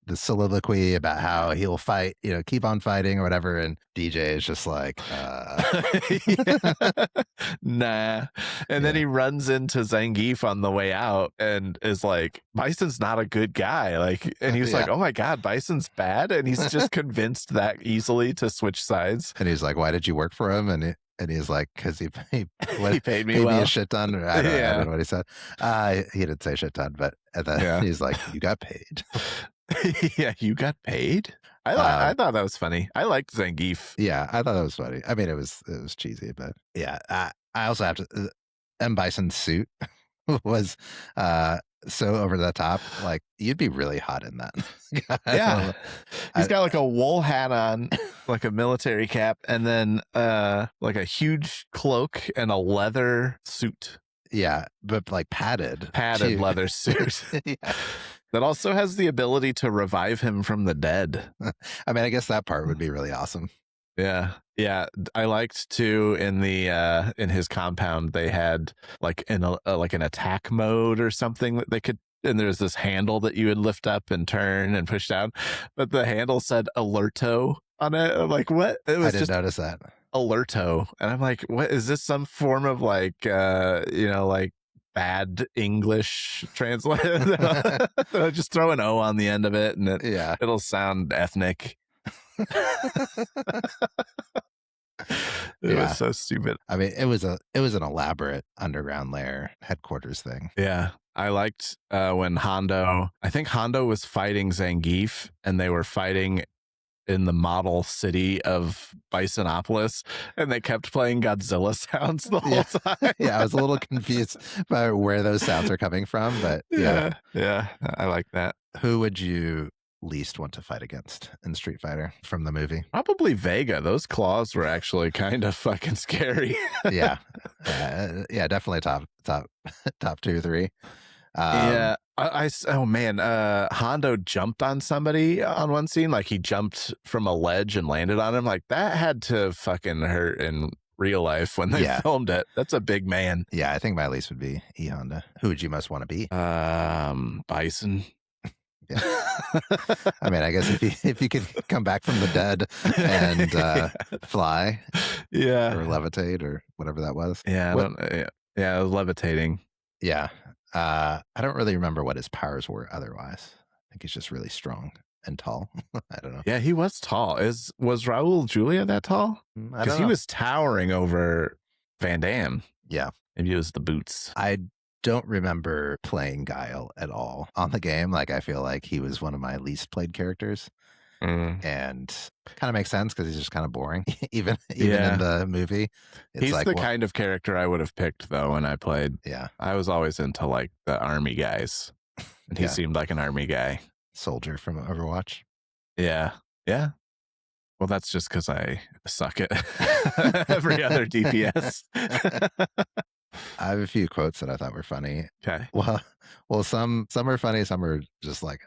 Speaker 1: the soliloquy about how he'll fight, keep on fighting or whatever. And DJ is just like,
Speaker 2: Nah. And then
Speaker 1: Yeah.
Speaker 2: he runs into Zangief on the way out and is like, Bison's not a good guy. Like, and he was like,
Speaker 1: Yeah.
Speaker 2: oh my God, Bison's bad. And he's just convinced that easily to switch sides.
Speaker 1: And he's like, why did you work for him? And he's like, because he
Speaker 2: He paid me
Speaker 1: paid me
Speaker 2: well.
Speaker 1: a shit ton. Or I don't know what he said. He didn't say shit ton, but and then he's like, you got paid.
Speaker 2: Yeah, you got paid. I thought that was funny. I liked Zangief.
Speaker 1: Yeah, I thought that was funny. I mean, it was cheesy, but yeah. I also have to. M. Bison's suit was so over the top. Like you'd be really hot in that.
Speaker 2: Yeah, he's got like a wool hat on, like a military cap, and then like a huge cloak and a leather suit.
Speaker 1: Yeah, but like padded
Speaker 2: too. Leather suit.
Speaker 1: Yeah.
Speaker 2: That also has the ability to revive him from the dead.
Speaker 1: I mean, I guess that part would be really awesome.
Speaker 2: Yeah. Yeah. I liked too in the in his compound they had like like an attack mode or something that they could, and there's this handle that you would lift up and turn and push down, but the handle said alerto on it. I'm like, what? It was
Speaker 1: I didn't notice that.
Speaker 2: Alerto. And I'm like, what is this, some form of like like bad English translation? Just throw an O on the end of it and it'll sound ethnic. It was so stupid.
Speaker 1: I mean, it was an elaborate underground lair headquarters thing.
Speaker 2: Yeah. I liked when I think Hondo was fighting Zangief, and they were fighting in the model city of Bisonopolis, and they kept playing Godzilla sounds the whole time.
Speaker 1: Yeah, I was a little confused by where those sounds are coming from, but
Speaker 2: yeah, I like that.
Speaker 1: Who would you least want to fight against in Street Fighter from the movie?
Speaker 2: Probably Vega. Those claws were actually kind of fucking scary.
Speaker 1: Yeah, definitely top 2 or 3.
Speaker 2: Yeah. Oh man, Hondo jumped on somebody on one scene. Like he jumped from a ledge and landed on him. Like that had to fucking hurt in real life when they filmed it. That's a big man.
Speaker 1: Yeah, I think my least would be E Honda. Who would you most want to be?
Speaker 2: Bison.
Speaker 1: Yeah. I mean, I guess if you could come back from the dead and fly, or levitate, or whatever that was.
Speaker 2: Yeah, levitating.
Speaker 1: Yeah. I don't really remember what his powers were otherwise. I think he's just really strong and tall. I don't know.
Speaker 2: Yeah, he was tall. Was Raul Julia that tall? Because he was towering over Van Damme.
Speaker 1: Yeah.
Speaker 2: Maybe it was the boots.
Speaker 1: I don't remember playing Guile at all on the game. Like, I feel like he was one of my least played characters. And kind of makes sense because he's just kind of boring, even in the movie.
Speaker 2: He's like, the kind of character I would have picked though when I played.
Speaker 1: Yeah,
Speaker 2: I was always into like the army guys, and he seemed like an army guy. Soldier
Speaker 1: from Overwatch.
Speaker 2: Yeah. Well, that's just because I suck at every other DPS.
Speaker 1: I have a few quotes that I thought were funny.
Speaker 2: Okay.
Speaker 1: Well, some are funny, some are just like,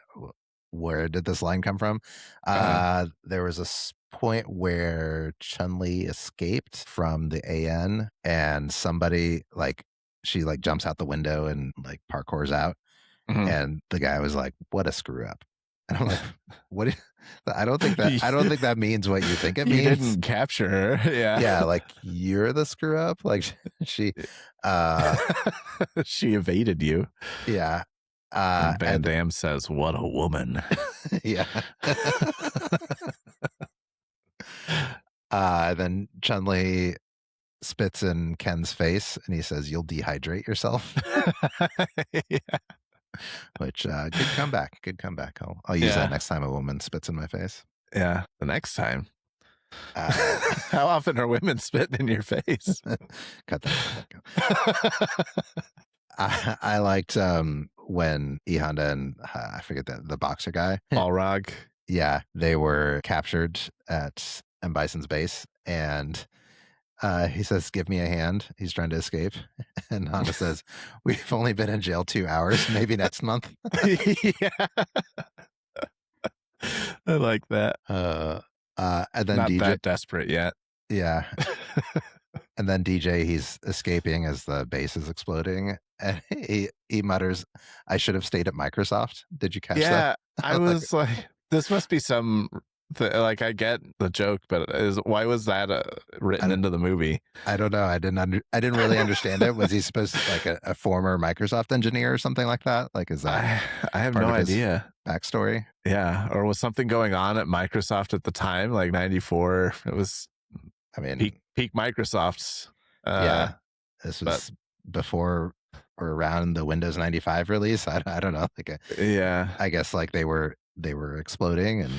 Speaker 1: where did this line come from? There was a point where Chun-Li escaped from the AN, and somebody she jumps out the window and like parkours out, and the guy was like, "What a screw up!" And I'm like, "What?" I don't think that means what you think it means.
Speaker 2: You didn't capture her.
Speaker 1: Yeah, like you're the screw up. Like she
Speaker 2: she evaded you.
Speaker 1: Yeah.
Speaker 2: Van Damme says, "What a woman."
Speaker 1: Yeah. Then Chun-Li spits in Ken's face and he says, "You'll dehydrate yourself."
Speaker 2: Yeah.
Speaker 1: Which good comeback. I'll use that next time a woman spits in my face.
Speaker 2: Yeah, the next time. How often are women spitting in your face?
Speaker 1: Cut that. I liked when E Honda and I forget the boxer guy,
Speaker 2: Balrog.
Speaker 1: Yeah, they were captured at M. Bison's base, and he says, "Give me a hand." He's trying to escape, and Honda says, "We've only been in jail 2 hours. Maybe next month."
Speaker 2: Yeah, I like that.
Speaker 1: And then
Speaker 2: not
Speaker 1: DJ,
Speaker 2: that desperate yet.
Speaker 1: Yeah. And then DJ, he's escaping as the base is exploding, and he mutters, "I should have stayed at Microsoft." Did you catch that?
Speaker 2: I was like, This must be some like I get the joke, but why was that written into the movie?
Speaker 1: I don't know. I didn't really understand it. Was he supposed to like a former Microsoft engineer or something like that? Like, is that
Speaker 2: I have
Speaker 1: part
Speaker 2: no
Speaker 1: of his
Speaker 2: idea.
Speaker 1: backstory?
Speaker 2: Yeah, or was something going on at Microsoft at the time, like '94? It was
Speaker 1: I mean,
Speaker 2: peak Microsoft's.
Speaker 1: yeah, this
Speaker 2: but
Speaker 1: was before or around the Windows 95 release. I don't know. Like,
Speaker 2: yeah,
Speaker 1: I guess like they were exploding, and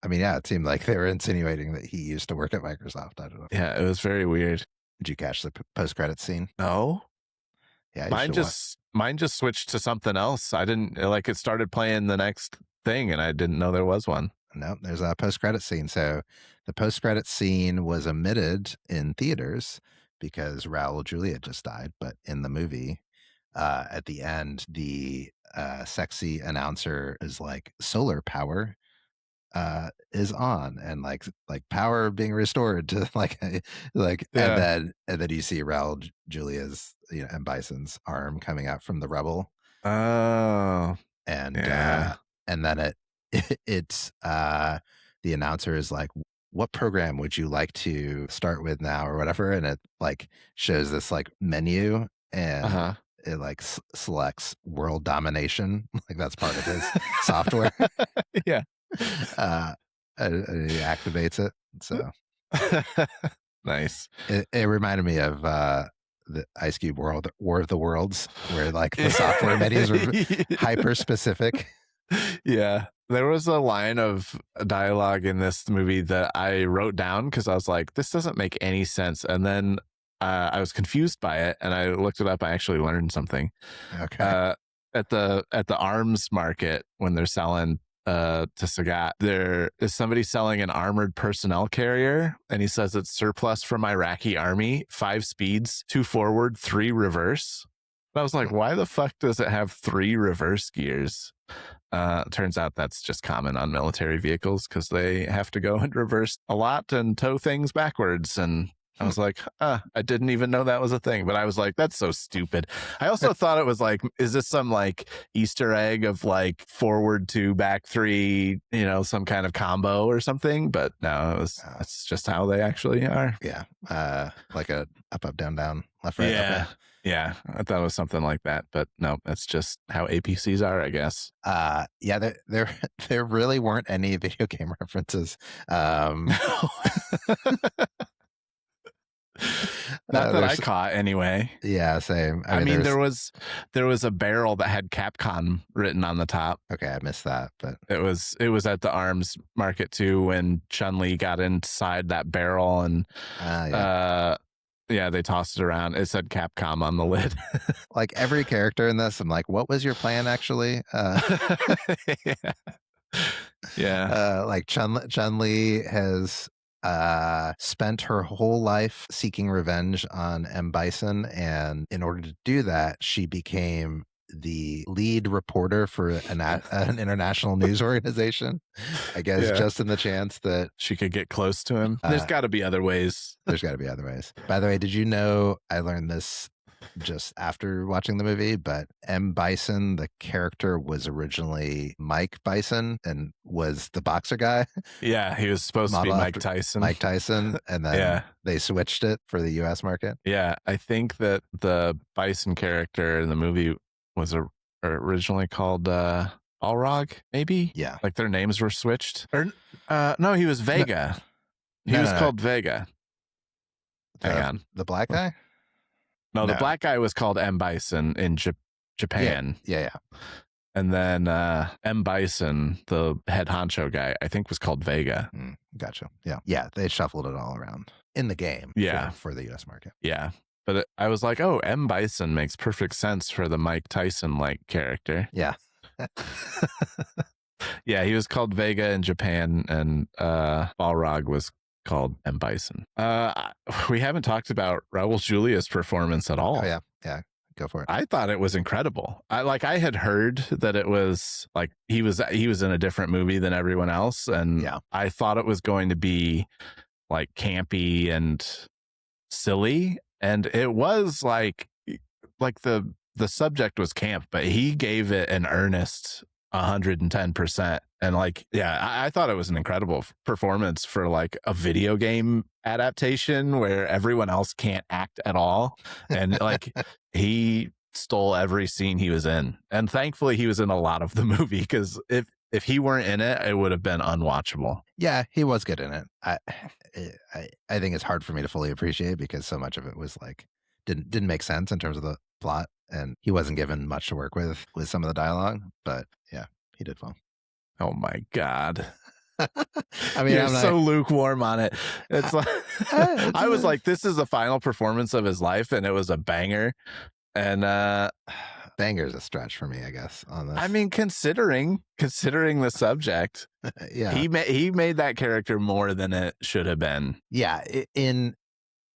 Speaker 1: I mean, yeah, it seemed like they were insinuating that he used to work at Microsoft. I don't know.
Speaker 2: yeah, it was very weird.
Speaker 1: Did you catch the post credit scene?
Speaker 2: No,
Speaker 1: Yeah, you
Speaker 2: mine
Speaker 1: should watch.
Speaker 2: just switched to something else. I didn't like it started playing the next thing, and I didn't know there was one.
Speaker 1: No, there's a post credit scene. So the post credit scene was omitted in theaters because Raul Julia just died. But in the movie, at the end, the sexy announcer is like, solar power is on, and like power being restored to like
Speaker 2: Yeah.
Speaker 1: and then you see Raul Julia's, and Bison's arm coming out from the rubble,
Speaker 2: Oh,
Speaker 1: and
Speaker 2: yeah.
Speaker 1: and then it's the announcer is like, what program would you like to start with now or whatever, and it like shows this like menu, and it like selects world domination, like that's part of his software.
Speaker 2: Yeah.
Speaker 1: And he activates it, so
Speaker 2: Nice.
Speaker 1: it reminded me of the Ice Cube World War of the Worlds, where like the software menus were hyper specific.
Speaker 2: Yeah. There was a line of dialogue in this movie that I wrote down because I was like, this doesn't make any sense. And then I was confused by it, and I looked it up. I actually learned something.
Speaker 1: Okay.
Speaker 2: At the arms market, when they're selling to Sagat, there is somebody selling an armored personnel carrier, and he says it's surplus from Iraqi army, 5 speeds, 2 forward, 3 reverse. And I was like, why the fuck does it have 3 reverse gears? Turns out that's just common on military vehicles because they have to go in reverse a lot and tow things backwards. And I was like, I didn't even know that was a thing. But I was like, that's so stupid. I also thought it was like, is this some like Easter egg of like forward 2, back 3, some kind of combo or something? But no, that's just how they actually are.
Speaker 1: Yeah. Like a up, down, down, left, right,
Speaker 2: Yeah.
Speaker 1: up, right.
Speaker 2: Yeah, I thought it was something like that, but no, that's just how APCs are, I guess.
Speaker 1: Yeah, there really weren't any video game references.
Speaker 2: Not that I caught anyway.
Speaker 1: Yeah, same.
Speaker 2: I mean there was a barrel that had Capcom written on the top.
Speaker 1: Okay, I missed that, but
Speaker 2: it was at the arms market too when Chun-Li got inside that barrel, and yeah, they tossed it around. It said Capcom on the lid.
Speaker 1: Like every character in this, I'm like, what was your plan actually?
Speaker 2: Yeah.
Speaker 1: Like Chun-Li has spent her whole life seeking revenge on M. Bison, and in order to do that, she became the lead reporter for an international news organization, I guess, just in the chance that
Speaker 2: she could get close to him. There's got to be other ways.
Speaker 1: There's got to be other ways. By the way, did you know, I learned this just after watching the movie, but M. Bison, the character, was originally Mike Bison and was the boxer guy.
Speaker 2: Yeah, he was supposed to be Mike Tyson.
Speaker 1: Mike Tyson, and then they switched it for the U.S. market.
Speaker 2: Yeah, I think that the Bison character in the movie was originally called Balrog, maybe?
Speaker 1: Yeah.
Speaker 2: Like their names were switched. Or no, he was Vega. He was called Vega. Hang on.
Speaker 1: The black guy?
Speaker 2: No, the black guy was called M. Bison in Japan.
Speaker 1: Yeah.
Speaker 2: And then M. Bison, the head honcho guy, I think was called Vega.
Speaker 1: Gotcha. Yeah. They shuffled it all around in the game.
Speaker 2: Yeah.
Speaker 1: For the U.S. market.
Speaker 2: Yeah. But I was like, oh, M. Bison makes perfect sense for the Mike Tyson-like character.
Speaker 1: Yeah.
Speaker 2: Yeah, he was called Vega in Japan, and Balrog was called M. Bison. We haven't talked about Raul Julia's performance at all.
Speaker 1: Oh, yeah. Go for it.
Speaker 2: I thought it was incredible. I had heard that it was like he was in a different movie than everyone else, and I thought it was going to be like campy and silly, and it was like the subject was camp, but he gave it an earnest 110%. And like, yeah, I thought it was an incredible performance for like a video game adaptation where everyone else can't act at all. And like, he stole every scene he was in. And thankfully, he was in a lot of the movie, because if he weren't in it, it would have been unwatchable.
Speaker 1: Yeah, he was good in it. I think it's hard for me to fully appreciate because so much of it was like didn't make sense in terms of the plot, and he wasn't given much to work with some of the dialogue. But yeah, he did well.
Speaker 2: Oh my God.
Speaker 1: I mean,
Speaker 2: you're so lukewarm on it. It's like I was like, this is the final performance of his life, and it was a banger. And
Speaker 1: banger's a stretch for me, I guess, on this.
Speaker 2: I mean, considering the subject,
Speaker 1: yeah,
Speaker 2: he made that character more than it should have been.
Speaker 1: Yeah,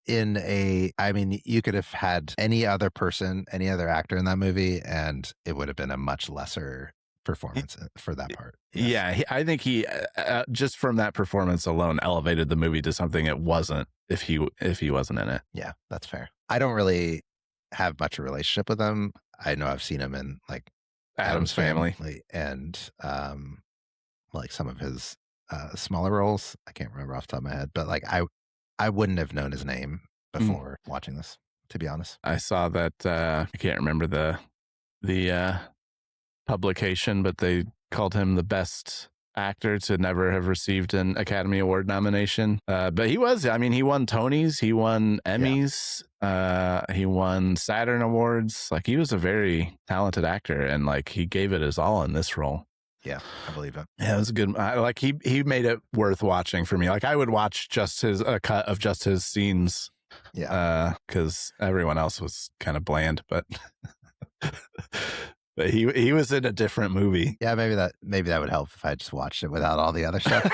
Speaker 1: I mean, you could have had any other person, any other actor in that movie, and it would have been a much lesser performance for that part.
Speaker 2: Yes. Yeah, I think he just from that performance alone elevated the movie to something it wasn't if he wasn't in it.
Speaker 1: Yeah, that's fair. I don't really have much of a relationship with him. I know I've seen him in like
Speaker 2: Addams Family
Speaker 1: and like some of his smaller roles. I can't remember off the top of my head, but like I wouldn't have known his name before watching this, to be honest.
Speaker 2: I saw that I can't remember the publication, but they called him the best actor to never have received an Academy Award nomination. But he was, I mean, he won Tonys, he won Emmys, he won Saturn Awards. Like, he was a very talented actor, and like he gave it his all in this role.
Speaker 1: Yeah, I believe it.
Speaker 2: Yeah, it was a good. Like he made it worth watching for me. Like, I would watch just a cut of just his scenes.
Speaker 1: Yeah,
Speaker 2: because everyone else was kind of bland, but but he was in a different movie.
Speaker 1: Yeah, maybe that would help if I just watched it without all the other stuff.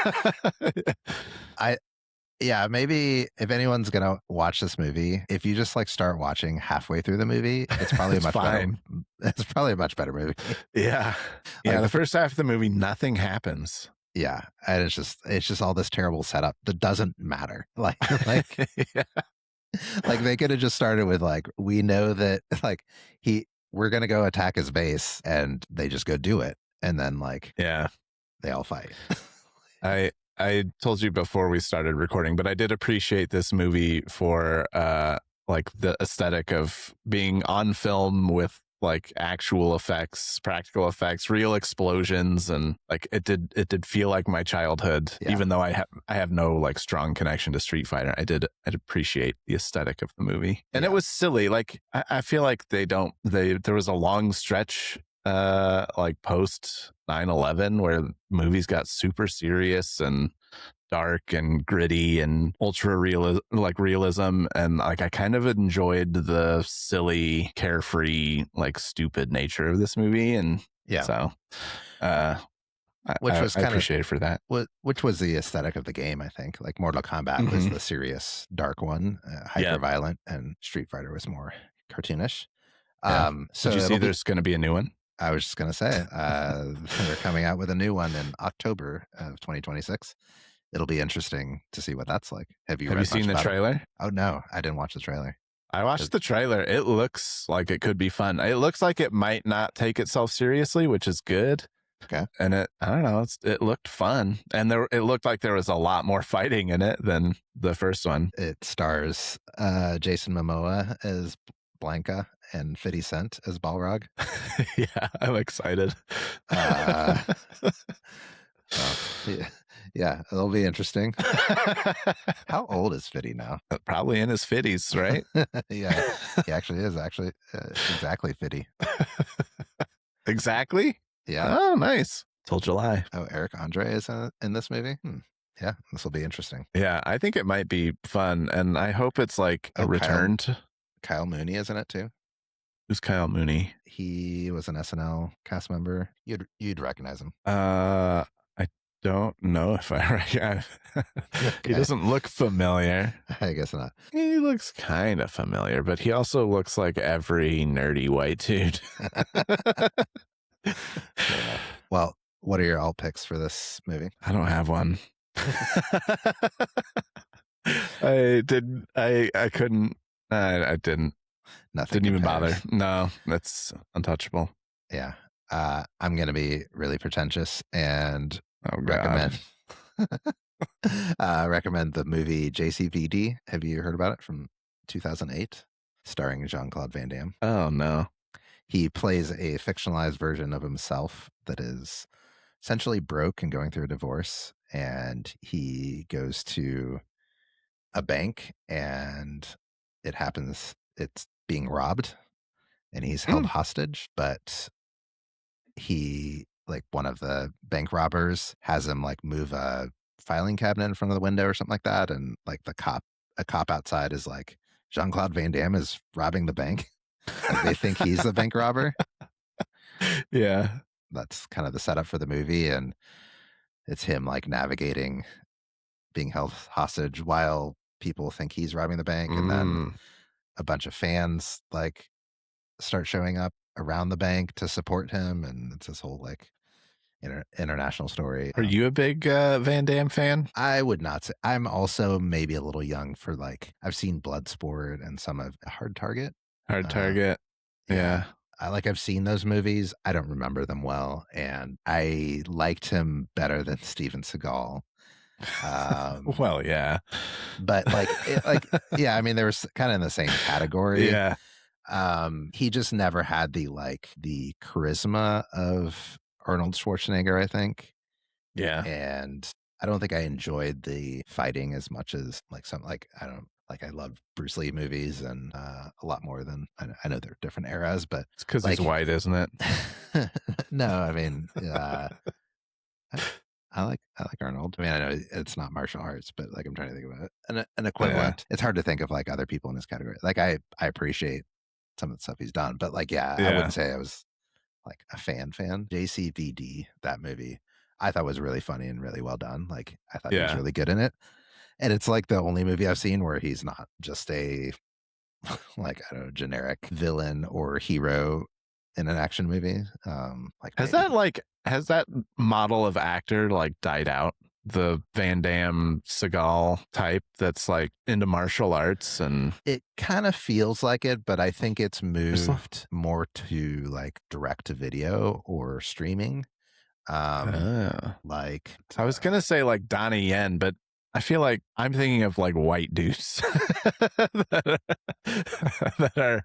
Speaker 1: Maybe if anyone's gonna watch this movie, if you just like start watching halfway through the movie, it's probably better. It's probably a much better movie.
Speaker 2: Yeah, yeah. The first half of the movie, nothing happens.
Speaker 1: Yeah, and it's just all this terrible setup that doesn't matter. Like
Speaker 2: yeah.
Speaker 1: Like they could have just started with like, we know that like we're gonna go attack his base, and they just go do it, and then like they all fight.
Speaker 2: I told you before we started recording, but I did appreciate this movie for like the aesthetic of being on film with like actual effects, practical effects, real explosions, and like it did feel like my childhood. Yeah. Even though I have no like strong connection to Street Fighter, I'd appreciate the aesthetic of the movie, and it was silly. Like I feel like there was a long stretch like post 9/11 where movies got super serious and dark and gritty and ultra realism, and like I kind of enjoyed the silly, carefree, like stupid nature of this movie, and so
Speaker 1: which was
Speaker 2: I appreciated for that.
Speaker 1: Which was the aesthetic of the game, I think. Like Mortal Kombat was the serious, dark one, hyper violent, and Street Fighter was more cartoonish.
Speaker 2: So did you see there's going to be a new one?
Speaker 1: I was just going to say, they're coming out with a new one in October of 2026. It'll be interesting to see what that's like. Have you
Speaker 2: seen the trailer?
Speaker 1: Oh, no, I didn't watch the trailer.
Speaker 2: I watched the trailer. It looks like it could be fun. It looks like it might not take itself seriously, which is good.
Speaker 1: Okay.
Speaker 2: And I don't know, it looked fun. And it looked like there was a lot more fighting in it than the first one.
Speaker 1: It stars Jason Momoa as Blanca and 50 Cent as Balrog.
Speaker 2: Yeah, I'm excited.
Speaker 1: Yeah, it'll be interesting. How old is 50 now?
Speaker 2: Probably in his 50s, right?
Speaker 1: Yeah, he actually is exactly 50.
Speaker 2: Exactly?
Speaker 1: Yeah.
Speaker 2: Oh, nice. Till July.
Speaker 1: Oh, Eric Andre is in this movie? Yeah, this will be interesting.
Speaker 2: Yeah, I think it might be fun, and I hope it's like a return to...
Speaker 1: Kyle Mooney is in it too.
Speaker 2: Who's Kyle Mooney?
Speaker 1: He was an SNL cast member. You'd recognize him.
Speaker 2: I don't know if I recognize. He doesn't look familiar.
Speaker 1: I guess not.
Speaker 2: He looks kind of familiar, but he also looks like every nerdy white dude.
Speaker 1: Well, what are your alt picks for this movie?
Speaker 2: I don't have one. I couldn't. I didn't.
Speaker 1: Nothing.
Speaker 2: Didn't even bother. No, that's untouchable.
Speaker 1: Yeah. I'm going to be really pretentious and
Speaker 2: Oh God.
Speaker 1: recommend recommend the movie JCVD. Have you heard about it from 2008, starring Jean-Claude Van Damme?
Speaker 2: Oh no.
Speaker 1: He plays a fictionalized version of himself that is essentially broke and going through a divorce, and he goes to a bank and it's being robbed and he's held
Speaker 2: Mm.
Speaker 1: hostage, but like one of the bank robbers has him like move a filing cabinet in front of the window or something like that, and like a cop outside is like, Jean-Claude Van Damme is robbing the bank. Like they think he's the bank robber.
Speaker 2: Yeah.
Speaker 1: That's kind of the setup for the movie, and it's him like navigating being held hostage while people think he's robbing the bank, and then
Speaker 2: Mm.
Speaker 1: a bunch of fans like start showing up around the bank to support him, and it's this whole like international story.
Speaker 2: Are you a big Van Damme fan?
Speaker 1: I would not say. I'm also maybe a little young for like, I've seen Bloodsport and some of Hard Target.
Speaker 2: Hard Target. Yeah.
Speaker 1: I've seen those movies. I don't remember them well, and I liked him better than Steven Seagal.
Speaker 2: Well, yeah.
Speaker 1: But yeah, I mean, they were kind of in the same category.
Speaker 2: Yeah.
Speaker 1: He just never had the charisma of Arnold Schwarzenegger, I think.
Speaker 2: Yeah.
Speaker 1: And I don't think I enjoyed the fighting as much as I love Bruce Lee movies and a lot more than I know they're different eras, but
Speaker 2: it's because he's white, isn't it?
Speaker 1: No, I mean, I like Arnold. I mean, I know it's not martial arts, but like I'm trying to think about it. An equivalent. Yeah. It's hard to think of like other people in this category. Like I appreciate some of the stuff he's done, but like I wouldn't say I was like a fan. JCVD, that movie, I thought was really funny and really well done. Like I thought he was really good in it. And it's like the only movie I've seen where he's not just a like, I don't know, generic villain or hero in an action movie. Has
Speaker 2: that model of actor like died out? The Van Damme Seagal type that's like into martial arts, and
Speaker 1: it kind of feels like it, but I think it's moved more to like direct to video or streaming.
Speaker 2: I was gonna say like Donnie Yen, but I feel like I'm thinking of like white dudes that are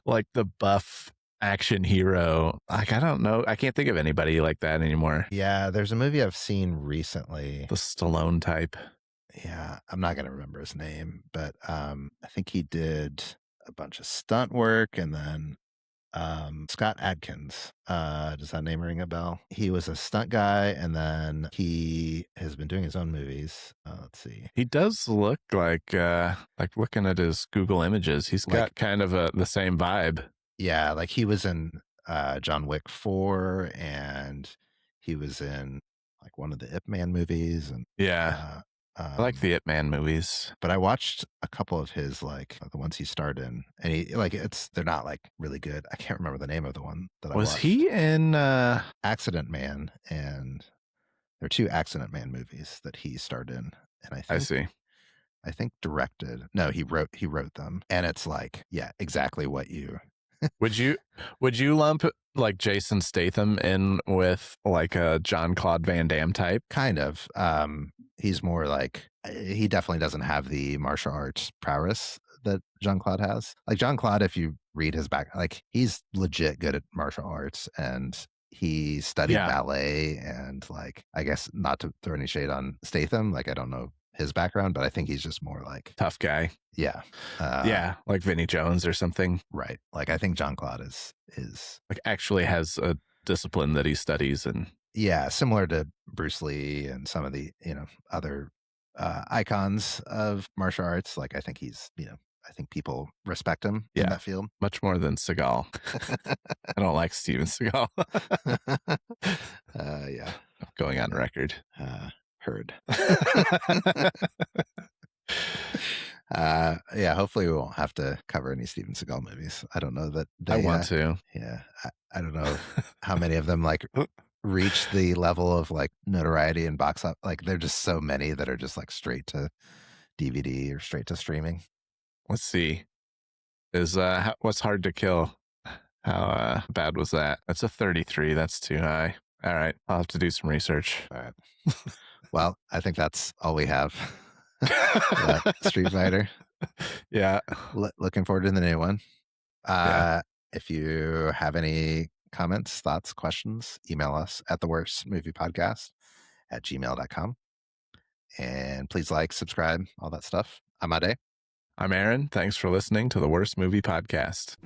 Speaker 2: like the buff action hero. Like, I don't know. I can't think of anybody like that anymore.
Speaker 1: Yeah, there's a movie I've seen recently.
Speaker 2: The Stallone type.
Speaker 1: Yeah, I'm not going to remember his name, but I think he did a bunch of stunt work, and then Scott Adkins. Does that name ring a bell? He was a stunt guy, and then he has been doing his own movies. Let's see.
Speaker 2: He does look like looking at his Google images, he's got kind of the same vibe.
Speaker 1: Yeah, like he was in John Wick 4, and he was in like one of the Ip Man movies, and
Speaker 2: I like the Ip Man movies,
Speaker 1: but I watched a couple of his, like the ones he starred in, and they're not like really good. I can't remember the name of the one that I watched.
Speaker 2: Was he in
Speaker 1: Accident Man? And there are two Accident Man movies that he starred in, and I think directed. No, he wrote them, and it's like, yeah, exactly what you.
Speaker 2: Would you lump like Jason Statham in with like a Jean-Claude Van Damme type?
Speaker 1: Kind of. He's more like, he definitely doesn't have the martial arts prowess that Jean-Claude has. Like Jean-Claude, if you read his back, like he's legit good at martial arts, and he studied ballet, and like, I guess not to throw any shade on Statham, like I don't know his background, but I think he's just more like
Speaker 2: tough guy.
Speaker 1: Yeah.
Speaker 2: Like Vinnie Jones or something.
Speaker 1: Right. Like I think Jean-Claude is
Speaker 2: like actually has a discipline that he studies, and
Speaker 1: similar to Bruce Lee and some of the, other icons of martial arts. Like I think he's, I think people respect him in that field.
Speaker 2: Much more than Seagal. I don't like Steven Seagal.
Speaker 1: I'm
Speaker 2: going on record.
Speaker 1: Heard. Hopefully we won't have to cover any Steven Seagal movies. I don't know that
Speaker 2: I want to.
Speaker 1: Yeah. I don't know how many of them like reach the level of like notoriety and box up. Like there are just so many that are just like straight to DVD or straight to streaming.
Speaker 2: Let's see. Is What's Hard to Kill? How bad was that? That's a 33. That's too high. All right. I'll have to do some research.
Speaker 1: All right. Well, I think that's all we have. That Street Fighter.
Speaker 2: Yeah.
Speaker 1: Looking forward to the new one.
Speaker 2: Yeah.
Speaker 1: If you have any comments, thoughts, questions, email us at theworstmoviepodcast@gmail.com. And please like, subscribe, all that stuff. I'm Ade.
Speaker 2: I'm Aaron. Thanks for listening to the Worst Movie Podcast.